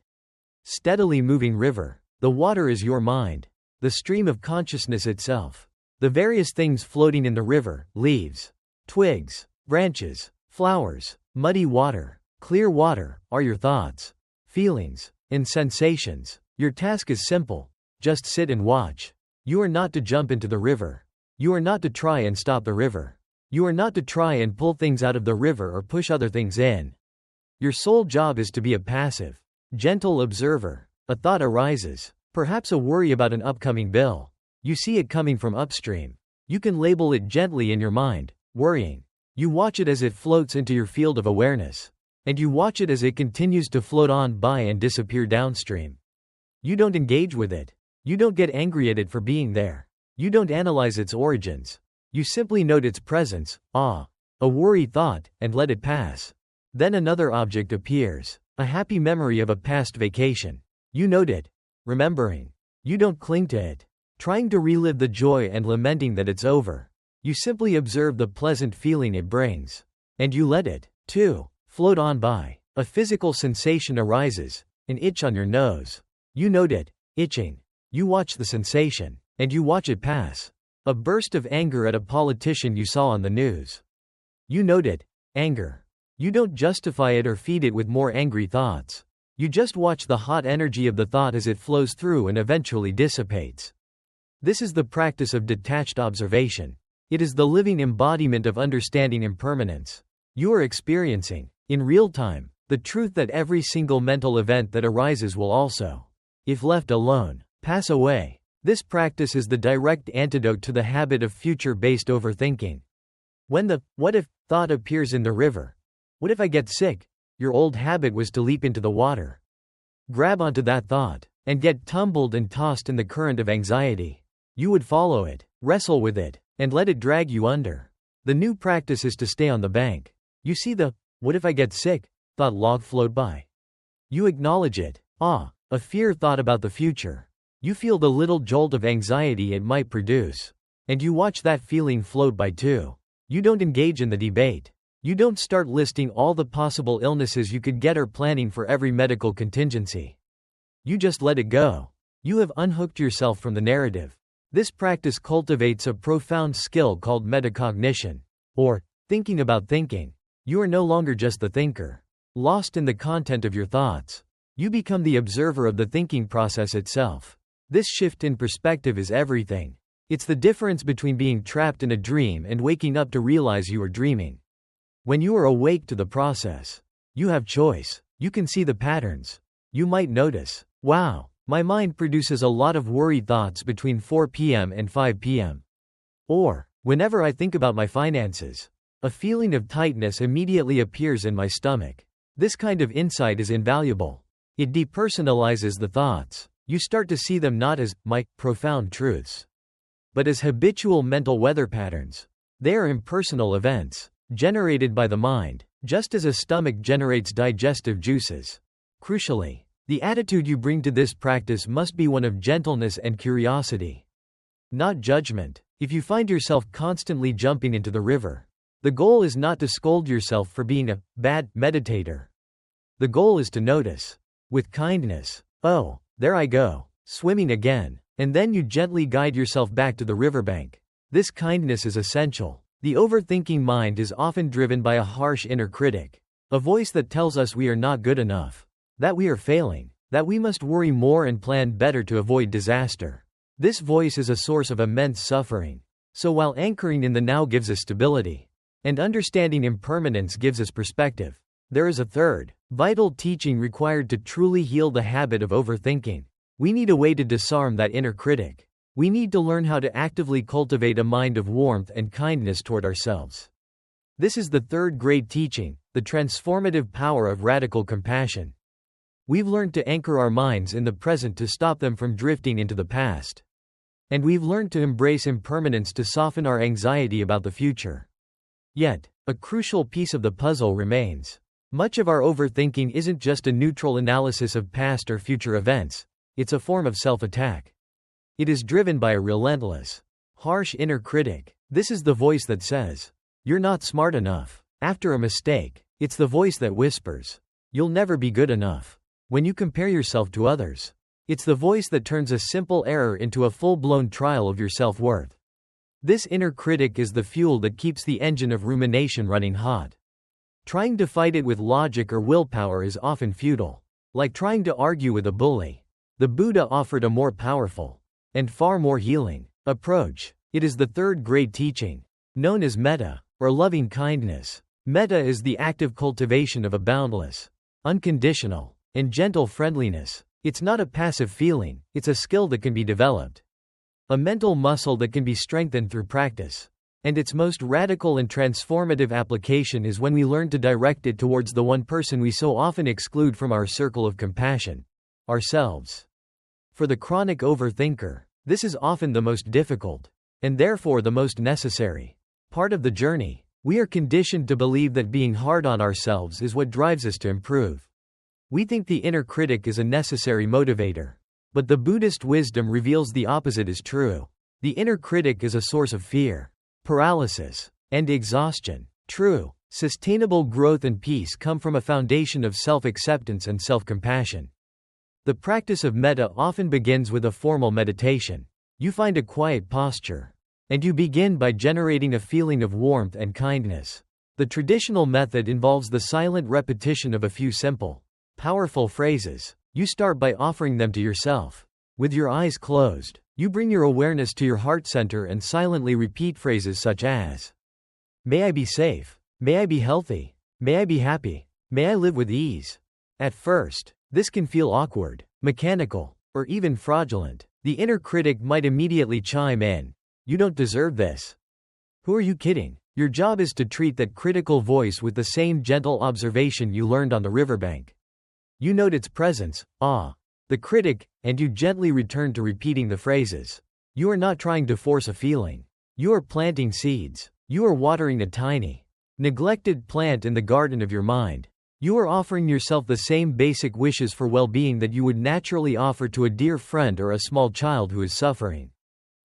steadily moving river. The water is your mind, the stream of consciousness itself. The various things floating in the river, leaves, twigs, branches, flowers, muddy water, clear water, are your thoughts, feelings, and sensations. Your task is simple. Just sit and watch. You are not to jump into the river. You are not to try and stop the river. You are not to try and pull things out of the river or push other things in. Your sole job is to be a passive, gentle observer. A thought arises, perhaps a worry about an upcoming bill. You see it coming from upstream. You can label it gently in your mind, worrying. You watch it as it floats into your field of awareness, and you watch it as it continues to float on by and disappear downstream. You don't engage with it. You don't get angry at it for being there. You don't analyze its origins. You simply note its presence, a worry thought, and let it pass. Then another object appears, a happy memory of a past vacation. You note it, remembering. You don't cling to it, trying to relive the joy and lamenting that it's over. You simply observe the pleasant feeling it brings. And you let it, too, float on by. A physical sensation arises, an itch on your nose. You note it, itching. You watch the sensation, and you watch it pass. A burst of anger at a politician you saw on the news. You note it, anger. You don't justify it or feed it with more angry thoughts. You just watch the hot energy of the thought as it flows through and eventually dissipates. This is the practice of detached observation. It is the living embodiment of understanding impermanence. You are experiencing, in real time, the truth that every single mental event that arises will also, if left alone, pass away. This practice is the direct antidote to the habit of future-based overthinking. When the "what if" thought appears in the river, "what if I get sick?" your old habit was to leap into the water, grab onto that thought, and get tumbled and tossed in the current of anxiety. You would follow it, wrestle with it, and let it drag you under. The new practice is to stay on the bank. You see the "what if I get sick" thought log float by. You acknowledge it, a fear thought about the future. You feel the little jolt of anxiety it might produce. And you watch that feeling float by too. You don't engage in the debate. You don't start listing all the possible illnesses you could get or planning for every medical contingency. You just let it go. You have unhooked yourself from the narrative. This practice cultivates a profound skill called metacognition, or thinking about thinking. You are no longer just the thinker, lost in the content of your thoughts. You become the observer of the thinking process itself. This shift in perspective is everything. It's the difference between being trapped in a dream and waking up to realize you are dreaming. When you are awake to the process, you have choice. You can see the patterns. You might notice, wow, my mind produces a lot of worried thoughts between 4 p.m. and 5 p.m. Or, whenever I think about my finances, a feeling of tightness immediately appears in my stomach. This kind of insight is invaluable. It depersonalizes the thoughts. You start to see them not as my profound truths, but as habitual mental weather patterns. They are impersonal events, generated by the mind, just as a stomach generates digestive juices. Crucially, the attitude you bring to this practice must be one of gentleness and curiosity, not judgment. If you find yourself constantly jumping into the river, the goal is not to scold yourself for being a bad meditator. The goal is to notice, with kindness, oh, there I go, swimming again, and then you gently guide yourself back to the riverbank. This kindness is essential. The overthinking mind is often driven by a harsh inner critic, a voice that tells us we are not good enough, that we are failing, that we must worry more and plan better to avoid disaster. This voice is a source of immense suffering. So while anchoring in the now gives us stability, and understanding impermanence gives us perspective, there is a third, vital teaching required to truly heal the habit of overthinking. We need a way to disarm that inner critic. We need to learn how to actively cultivate a mind of warmth and kindness toward ourselves. This is the third great teaching, the transformative power of radical compassion. We've learned to anchor our minds in the present to stop them from drifting into the past. And we've learned to embrace impermanence to soften our anxiety about the future. Yet, a crucial piece of the puzzle remains. Much of our overthinking isn't just a neutral analysis of past or future events, it's a form of self-attack. It is driven by a relentless, harsh inner critic. This is the voice that says, "You're not smart enough." After a mistake, it's the voice that whispers, "You'll never be good enough." When you compare yourself to others, it's the voice that turns a simple error into a full-blown trial of your self-worth. This inner critic is the fuel that keeps the engine of rumination running hot. Trying to fight it with logic or willpower is often futile. Like trying to argue with a bully. The Buddha offered a more powerful, and far more healing, approach. It is the third great teaching, known as metta, or loving kindness. Metta is the active cultivation of a boundless, unconditional, and gentle friendliness. It's not a passive feeling, it's a skill that can be developed. A mental muscle that can be strengthened through practice. And its most radical and transformative application is when we learn to direct it towards the one person we so often exclude from our circle of compassion, ourselves. For the chronic overthinker, this is often the most difficult, and therefore the most necessary, part of the journey. We are conditioned to believe that being hard on ourselves is what drives us to improve. We think the inner critic is a necessary motivator. But the Buddhist wisdom reveals the opposite is true. The inner critic is a source of fear, paralysis, and exhaustion. True, sustainable growth and peace come from a foundation of self-acceptance and self-compassion. The practice of metta often begins with a formal meditation. You find a quiet posture, and you begin by generating a feeling of warmth and kindness. The traditional method involves the silent repetition of a few simple, powerful phrases. You start by offering them to yourself. With your eyes closed, you bring your awareness to your heart center and silently repeat phrases such as, "May I be safe. May I be healthy. May I be happy. May I live with ease." At first, this can feel awkward, mechanical, or even fraudulent. The inner critic might immediately chime in, "You don't deserve this. Who are you kidding?" Your job is to treat that critical voice with the same gentle observation you learned on the riverbank. You note its presence, the critic, and you gently return to repeating the phrases. You are not trying to force a feeling. You are planting seeds. You are watering a tiny, neglected plant in the garden of your mind. You are offering yourself the same basic wishes for well-being that you would naturally offer to a dear friend or a small child who is suffering.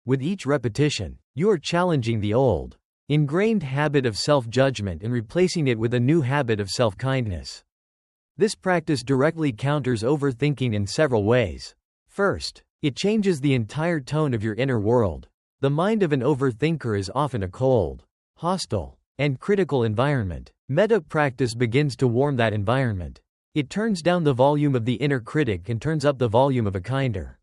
With each repetition, you are challenging the old, ingrained habit of self-judgment and replacing it with a new habit of self-kindness. This practice directly counters overthinking in several ways. First, it changes the entire tone of your inner world. The mind of an overthinker is often a cold, hostile, and critical environment. Metta practice begins to warm that environment. It turns down the volume of the inner critic and turns up the volume of a kinder,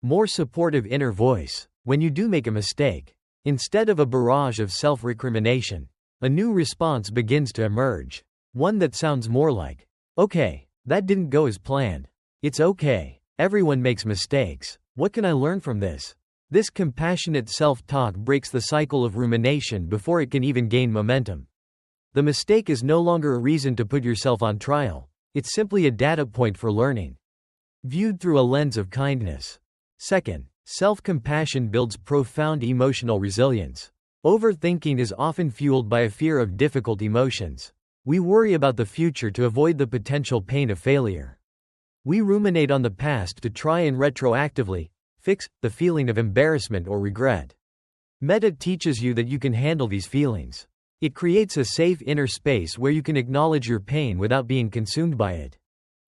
more supportive inner voice. When you do make a mistake, instead of a barrage of self-recrimination, a new response begins to emerge. One that sounds more like, "Okay, that didn't go as planned. It's okay. Everyone makes mistakes. What can I learn from this?" This compassionate self-talk breaks the cycle of rumination before it can even gain momentum. The mistake is no longer a reason to put yourself on trial. It's simply a data point for learning, viewed through a lens of kindness. Second, self-compassion builds profound emotional resilience. Overthinking is often fueled by a fear of difficult emotions. We worry about the future to avoid the potential pain of failure. We ruminate on the past to try and retroactively fix the feeling of embarrassment or regret. Metta teaches you that you can handle these feelings. It creates a safe inner space where you can acknowledge your pain without being consumed by it.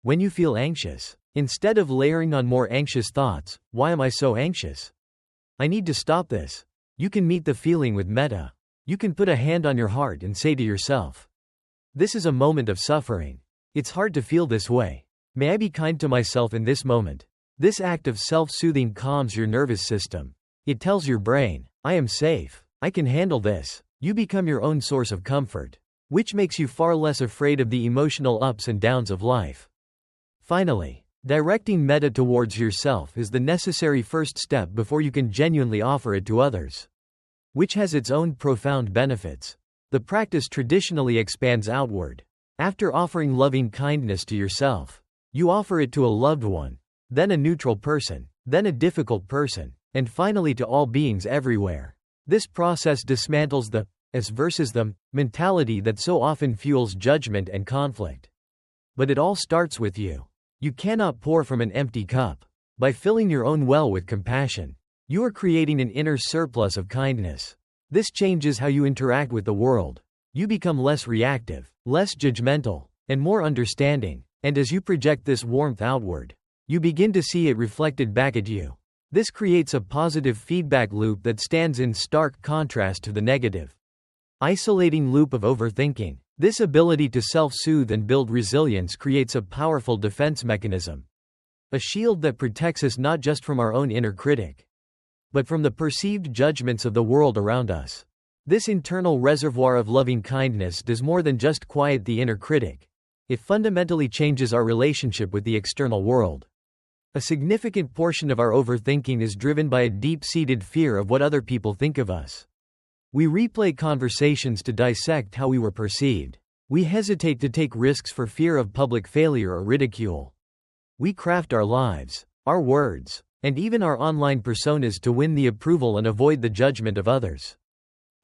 When you feel anxious, instead of layering on more anxious thoughts, "Why am I so anxious? I need to stop this." You can meet the feeling with metta. You can put a hand on your heart and say to yourself, "This is a moment of suffering. It's hard to feel this way. May I be kind to myself in this moment." This act of self-soothing calms your nervous system. It tells your brain, "I am safe. I can handle this." You become your own source of comfort, which makes you far less afraid of the emotional ups and downs of life. Finally, Directing metta towards yourself is the necessary first step before you can genuinely offer it to others, which has its own profound benefits. The practice traditionally expands outward. After offering loving kindness to yourself, you offer it to a loved one, then a neutral person, then a difficult person, and finally to all beings everywhere. This process dismantles the us versus them mentality that so often fuels judgment and conflict. But it all starts with you. You cannot pour from an empty cup. By filling your own well with compassion, you are creating an inner surplus of kindness. This changes how you interact with the world. You become less reactive, less judgmental, and more understanding, and as you project this warmth outward, you begin to see it reflected back at you. This creates a positive feedback loop that stands in stark contrast to the negative, isolating loop of overthinking. This ability to self-soothe and build resilience creates a powerful defense mechanism, a shield that protects us not just from our own inner critic, but from the perceived judgments of the world around us. This internal reservoir of loving kindness does more than just quiet the inner critic. It fundamentally changes our relationship with the external world. A significant portion of our overthinking is driven by a deep-seated fear of what other people think of us. We replay conversations to dissect how we were perceived. We hesitate to take risks for fear of public failure or ridicule. We craft our lives, our words, and even our online personas to win the approval and avoid the judgment of others.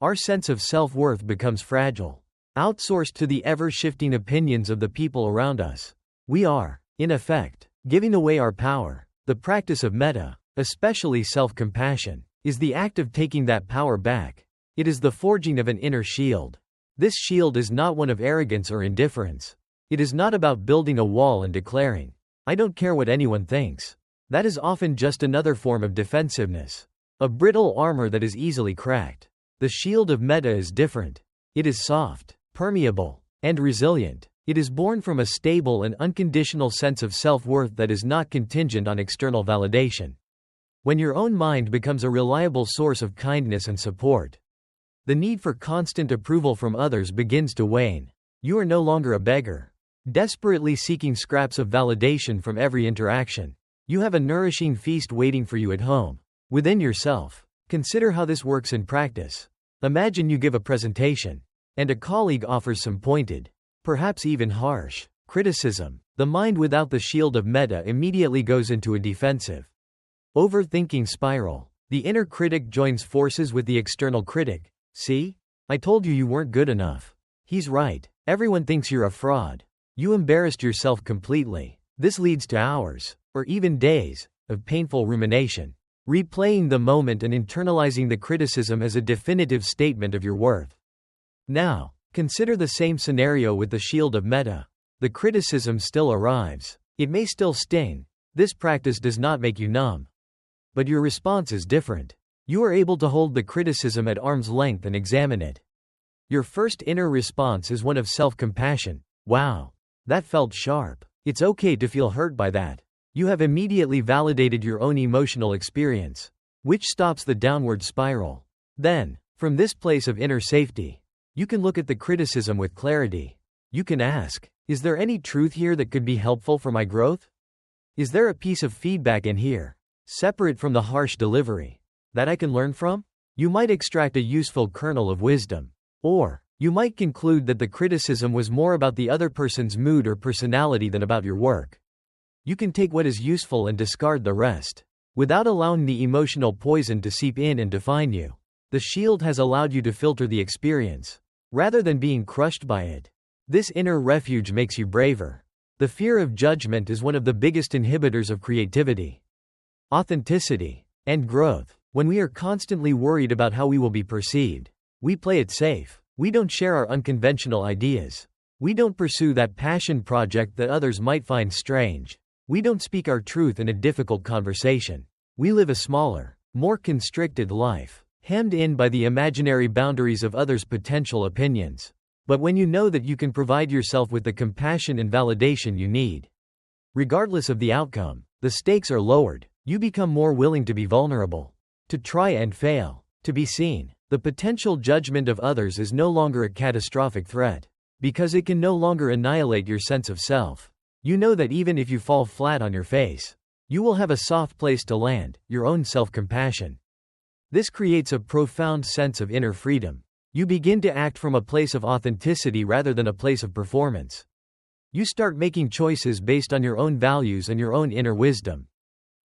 Our sense of self-worth becomes fragile, outsourced to the ever-shifting opinions of the people around us. We are, in effect, giving away our power. The practice of metta, especially self-compassion, is the act of taking that power back. It is the forging of an inner shield. This shield is not one of arrogance or indifference. It is not about building a wall and declaring, "I don't care what anyone thinks." That is often just another form of defensiveness, a brittle armor that is easily cracked. The shield of metta is different. It is soft, permeable, and resilient. It is born from a stable and unconditional sense of self-worth that is not contingent on external validation. When your own mind becomes a reliable source of kindness and support, the need for constant approval from others begins to wane. You are no longer a beggar, desperately seeking scraps of validation from every interaction. You have a nourishing feast waiting for you at home, within yourself. Consider how this works in practice. Imagine you give a presentation, and a colleague offers some pointed, perhaps even harsh, criticism. The mind without the shield of metta immediately goes into a defensive, overthinking spiral. The inner critic joins forces with the external critic. "See? I told you you weren't good enough. He's right. Everyone thinks you're a fraud. You embarrassed yourself completely." This leads to hours, or even days, of painful rumination, replaying the moment and internalizing the criticism as a definitive statement of your worth. Now, consider the same scenario with the shield of metta. The criticism still arrives. It may still sting. This practice does not make you numb. But your response is different. You are able to hold the criticism at arm's length and examine it. Your first inner response is one of self-compassion. "Wow, that felt sharp." It's okay to feel hurt by that. You have immediately validated your own emotional experience, which stops the downward spiral. Then, from this place of inner safety, you can look at the criticism with clarity. You can ask, "Is there any truth here that could be helpful for my growth? Is there a piece of feedback in here, separate from the harsh delivery, that I can learn from?" You might extract a useful kernel of wisdom. Or, you might conclude that the criticism was more about the other person's mood or personality than about your work. You can take what is useful and discard the rest, without allowing the emotional poison to seep in and define you. The shield has allowed you to filter the experience, rather than being crushed by it. This inner refuge makes you braver. The fear of judgment is one of the biggest inhibitors of creativity, authenticity, and growth. When we are constantly worried about how we will be perceived, we play it safe. We don't share our unconventional ideas. We don't pursue that passion project that others might find strange. We don't speak our truth in a difficult conversation. We live a smaller, more constricted life, hemmed in by the imaginary boundaries of others' potential opinions. But when you know that you can provide yourself with the compassion and validation you need, regardless of the outcome, the stakes are lowered. You become more willing to be vulnerable, to try and fail, to be seen. The potential judgment of others is no longer a catastrophic threat, because it can no longer annihilate your sense of self. You know that even if you fall flat on your face, you will have a soft place to land, your own self-compassion. This creates a profound sense of inner freedom. You begin to act from a place of authenticity rather than a place of performance. You start making choices based on your own values and your own inner wisdom,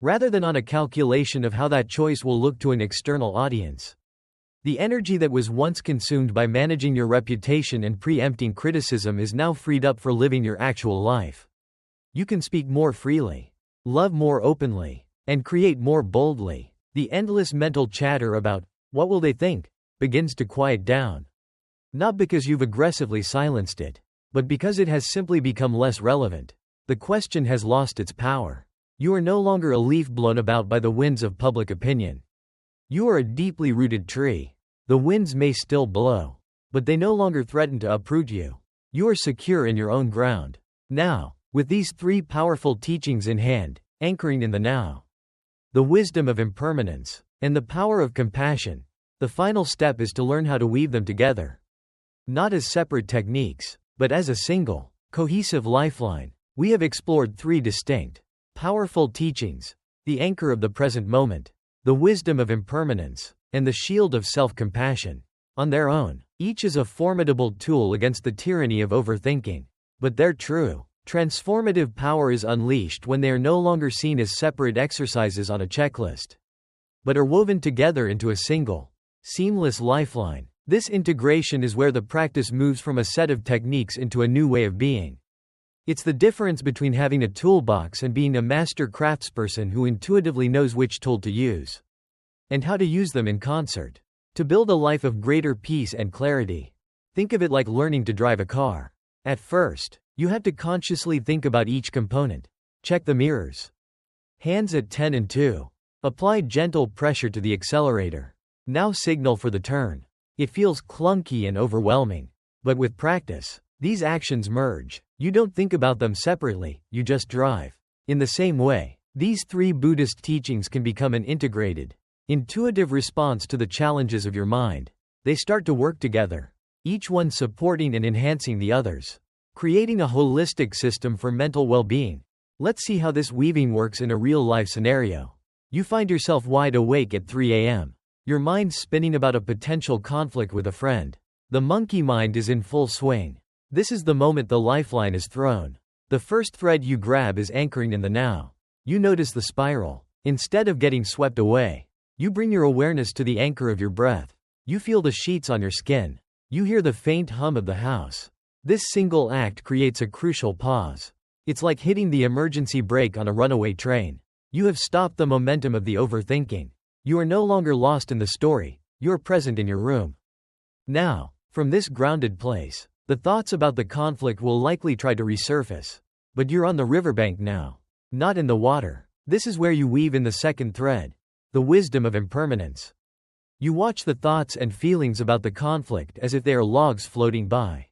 rather than on a calculation of how that choice will look to an external audience. The energy that was once consumed by managing your reputation and preempting criticism is now freed up for living your actual life. You can speak more freely, love more openly, and create more boldly. The endless mental chatter about, "What will they think?" begins to quiet down. Not because you've aggressively silenced it, but because it has simply become less relevant. The question has lost its power. You are no longer a leaf blown about by the winds of public opinion. You are a deeply rooted tree. The winds may still blow, but they no longer threaten to uproot you. You are secure in your own ground. Now, with these three powerful teachings in hand, anchoring in the now, the wisdom of impermanence, and the power of compassion, the final step is to learn how to weave them together. Not as separate techniques, but as a single, cohesive lifeline. We have explored three distinct, powerful teachings: the anchor of the present moment, the wisdom of impermanence, and the shield of self-compassion. On their own, each is a formidable tool against the tyranny of overthinking. But their true, transformative power is unleashed when they are no longer seen as separate exercises on a checklist, but are woven together into a single, seamless lifeline. This integration is where the practice moves from a set of techniques into a new way of being. It's the difference between having a toolbox and being a master craftsperson who intuitively knows which tool to use and how to use them in concert to build a life of greater peace and clarity. Think of it like learning to drive a car. At first, you have to consciously think about each component. Check the mirrors. Hands at 10 and 2. Apply gentle pressure to the accelerator. Now signal for the turn. It feels clunky and overwhelming. But with practice, these actions merge. You don't think about them separately, you just drive. In the same way, these three Buddhist teachings can become an integrated, intuitive response to the challenges of your mind. They start to work together, each one supporting and enhancing the others, creating a holistic system for mental well-being. Let's see how this weaving works in a real-life scenario. You find yourself wide awake at 3 a.m. Your mind's spinning about a potential conflict with a friend. The monkey mind is in full swing. This is the moment the lifeline is thrown. The first thread you grab is anchoring in the now. You notice the spiral. Instead of getting swept away, you bring your awareness to the anchor of your breath. You feel the sheets on your skin. You hear the faint hum of the house. This single act creates a crucial pause. It's like hitting the emergency brake on a runaway train. You have stopped the momentum of the overthinking. You are no longer lost in the story. You are present in your room. Now, from this grounded place, the thoughts about the conflict will likely try to resurface. But you're on the riverbank now, not in the water. This is where you weave in the second thread, the wisdom of impermanence. You watch the thoughts and feelings about the conflict as if they are logs floating by.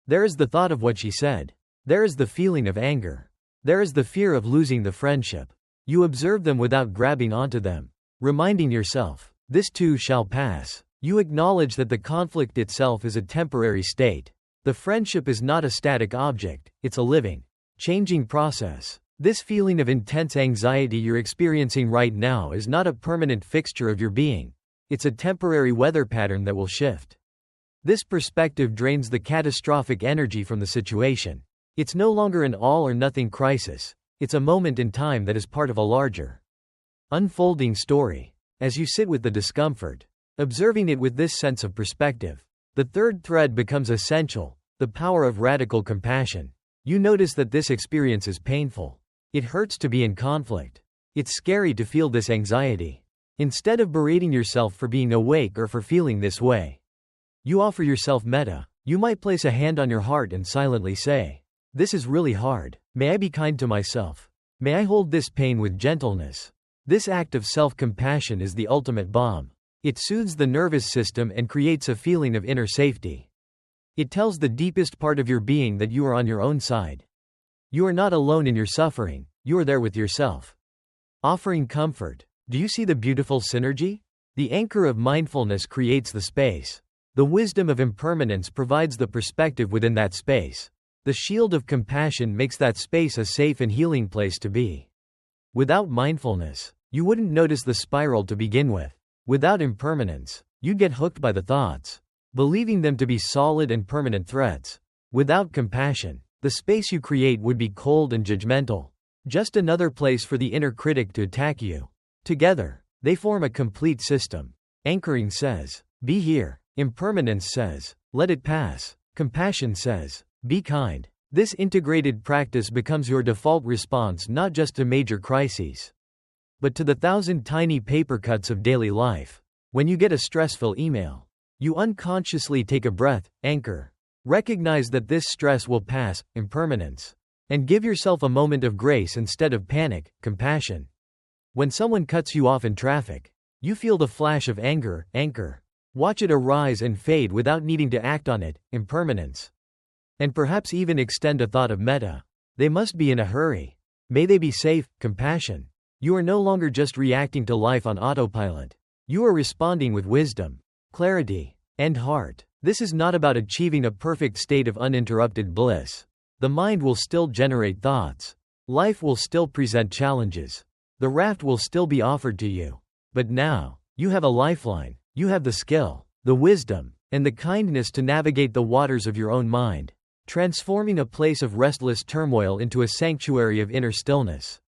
There is the thought of what she said. There is the feeling of anger. There is the fear of losing the friendship. You observe them without grabbing onto them, reminding yourself, this too shall pass. You acknowledge that the conflict itself is a temporary state. The friendship is not a static object, it's a living, changing process. This feeling of intense anxiety you're experiencing right now is not a permanent fixture of your being. It's a temporary weather pattern that will shift. This perspective drains the catastrophic energy from the situation. It's no longer an all-or-nothing crisis. It's a moment in time that is part of a larger, unfolding story. As you sit with the discomfort, observing it with this sense of perspective, the third thread becomes essential, the power of radical compassion. You notice that this experience is painful. It hurts to be in conflict. It's scary to feel this anxiety. Instead of berating yourself for being awake or for feeling this way, you offer yourself metta. You might place a hand on your heart and silently say, this is really hard. May I be kind to myself? May I hold this pain with gentleness? This act of self-compassion is the ultimate balm. It soothes the nervous system and creates a feeling of inner safety. It tells the deepest part of your being that you are on your own side. You are not alone in your suffering, you are there with yourself, offering comfort. Do you see the beautiful synergy? The anchor of mindfulness creates the space. The wisdom of impermanence provides the perspective within that space. The shield of compassion makes that space a safe and healing place to be. Without mindfulness, you wouldn't notice the spiral to begin with. Without impermanence, you'd get hooked by the thoughts, believing them to be solid and permanent threats. Without compassion, the space you create would be cold and judgmental. Just another place for the inner critic to attack you. Together, they form a complete system. Anchoring says, be here. Impermanence says, let it pass. Compassion says, be kind. This integrated practice becomes your default response not just to major crises, but to the 1,000 tiny paper cuts of daily life. When you get a stressful email, you unconsciously take a breath, anchor. Recognize that this stress will pass, impermanence. And give yourself a moment of grace instead of panic, compassion. When someone cuts you off in traffic, you feel the flash of anger, anchor. Watch it arise and fade without needing to act on it, impermanence. And perhaps even extend a thought of metta. They must be in a hurry. May they be safe, compassion. You are no longer just reacting to life on autopilot. You are responding with wisdom, clarity, and heart. This is not about achieving a perfect state of uninterrupted bliss. The mind will still generate thoughts. Life will still present challenges. The raft will still be offered to you. But now, you have a lifeline. You have the skill, the wisdom, and the kindness to navigate the waters of your own mind, transforming a place of restless turmoil into a sanctuary of inner stillness.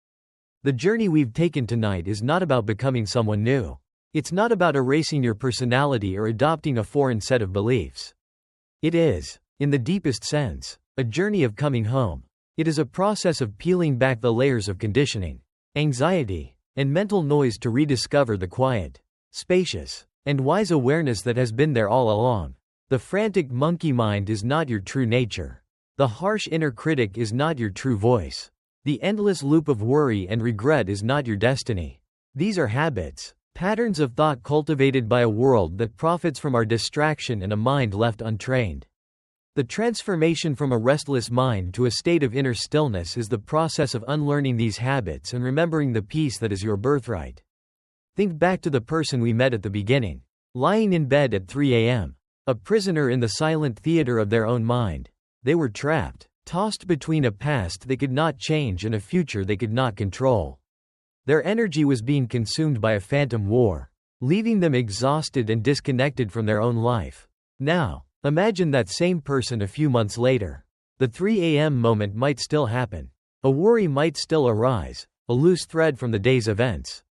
The journey we've taken tonight is not about becoming someone new. It's not about erasing your personality or adopting a foreign set of beliefs. It is, in the deepest sense, a journey of coming home. It is a process of peeling back the layers of conditioning, anxiety, and mental noise to rediscover the quiet, spacious, and wise awareness that has been there all along. The frantic monkey mind is not your true nature. The harsh inner critic is not your true voice. The endless loop of worry and regret is not your destiny. These are habits, patterns of thought cultivated by a world that profits from our distraction and a mind left untrained. The transformation from a restless mind to a state of inner stillness is the process of unlearning these habits and remembering the peace that is your birthright. Think back to the person we met at the beginning, lying in bed at 3 a.m., a prisoner in the silent theater of their own mind. They were trapped, tossed between a past they could not change and a future they could not control. Their energy was being consumed by a phantom war, leaving them exhausted and disconnected from their own life. Now, imagine that same person a few months later. The 3 a.m. moment might still happen. A worry might still arise, a loose thread from the day's events.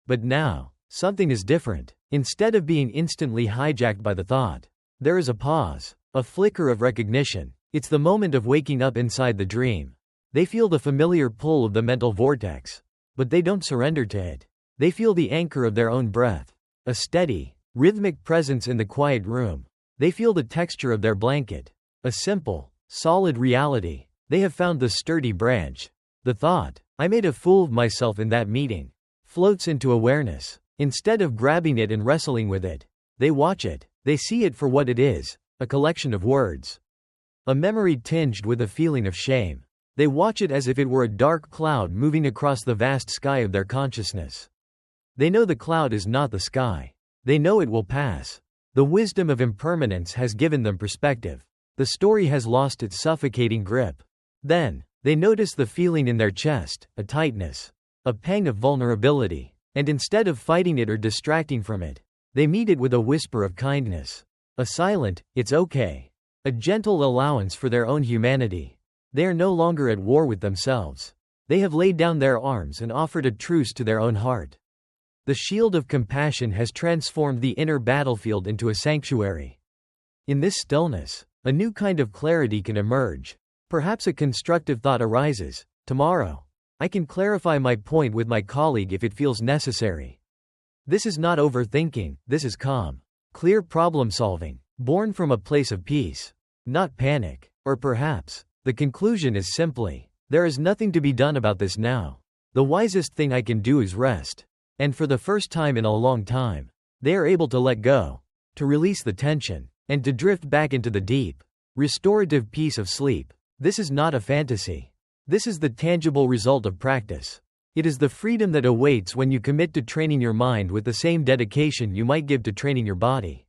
But now, something is different. Instead of being instantly hijacked by the thought, there is a pause, a flicker of recognition. It's the moment of waking up inside the dream. They feel the familiar pull of the mental vortex, but they don't surrender to it. They feel the anchor of their own breath, a steady, rhythmic presence in the quiet room. They feel the texture of their blanket, a simple, solid reality. They have found the sturdy branch. The thought, I made a fool of myself in that meeting, floats into awareness. Instead of grabbing it and wrestling with it, they watch it. They see it for what it is, a collection of words. A memory tinged with a feeling of shame. They watch it as if it were a dark cloud moving across the vast sky of their consciousness. They know the cloud is not the sky. They know it will pass. The wisdom of impermanence has given them perspective. The story has lost its suffocating grip. Then, they notice the feeling in their chest, a tightness, a pang of vulnerability, and instead of fighting it or distracting from it, they meet it with a whisper of kindness. A silent, it's okay. A gentle allowance for their own humanity. They are no longer at war with themselves. They have laid down their arms and offered a truce to their own heart. The shield of compassion has transformed the inner battlefield into a sanctuary. In this stillness, a new kind of clarity can emerge. Perhaps a constructive thought arises. Tomorrow, I can clarify my point with my colleague if it feels necessary. This is not overthinking, this is calm, clear problem solving, born from a place of peace, not panic. Or perhaps, the conclusion is simply, there is nothing to be done about this now. The wisest thing I can do is rest. And for the first time in a long time, they are able to let go, to release the tension, and to drift back into the deep, restorative peace of sleep. This is not a fantasy. This is the tangible result of practice. It is the freedom that awaits when you commit to training your mind with the same dedication you might give to training your body.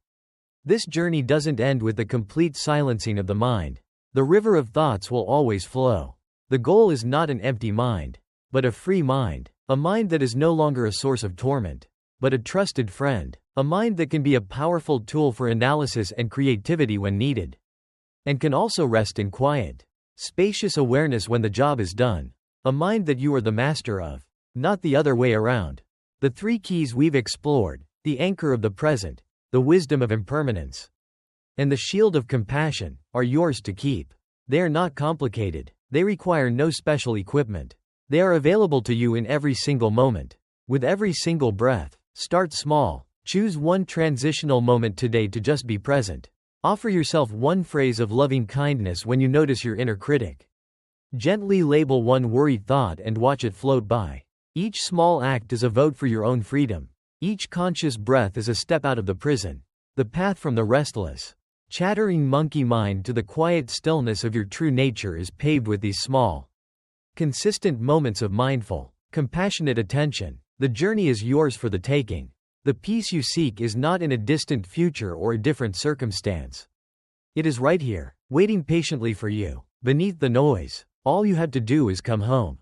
This journey doesn't end with the complete silencing of the mind. The river of thoughts will always flow. The goal is not an empty mind, but a free mind. A mind that is no longer a source of torment, but a trusted friend. A mind that can be a powerful tool for analysis and creativity when needed. And can also rest in quiet, spacious awareness when the job is done. A mind that you are the master of, not the other way around. The three keys we've explored: the anchor of the present, the wisdom of impermanence, and the shield of compassion, are yours to keep. They are not complicated. They require no special equipment. They are available to you in every single moment. With every single breath, start small. Choose one transitional moment today to just be present. Offer yourself one phrase of loving kindness when you notice your inner critic. Gently label one worried thought and watch it float by. Each small act is a vote for your own freedom. Each conscious breath is a step out of the prison. The path from the restless, chattering monkey mind to the quiet stillness of your true nature is paved with these small, consistent moments of mindful, compassionate attention. The journey is yours for the taking. The peace you seek is not in a distant future or a different circumstance. It is right here, waiting patiently for you. Beneath the noise, all you have to do is come home.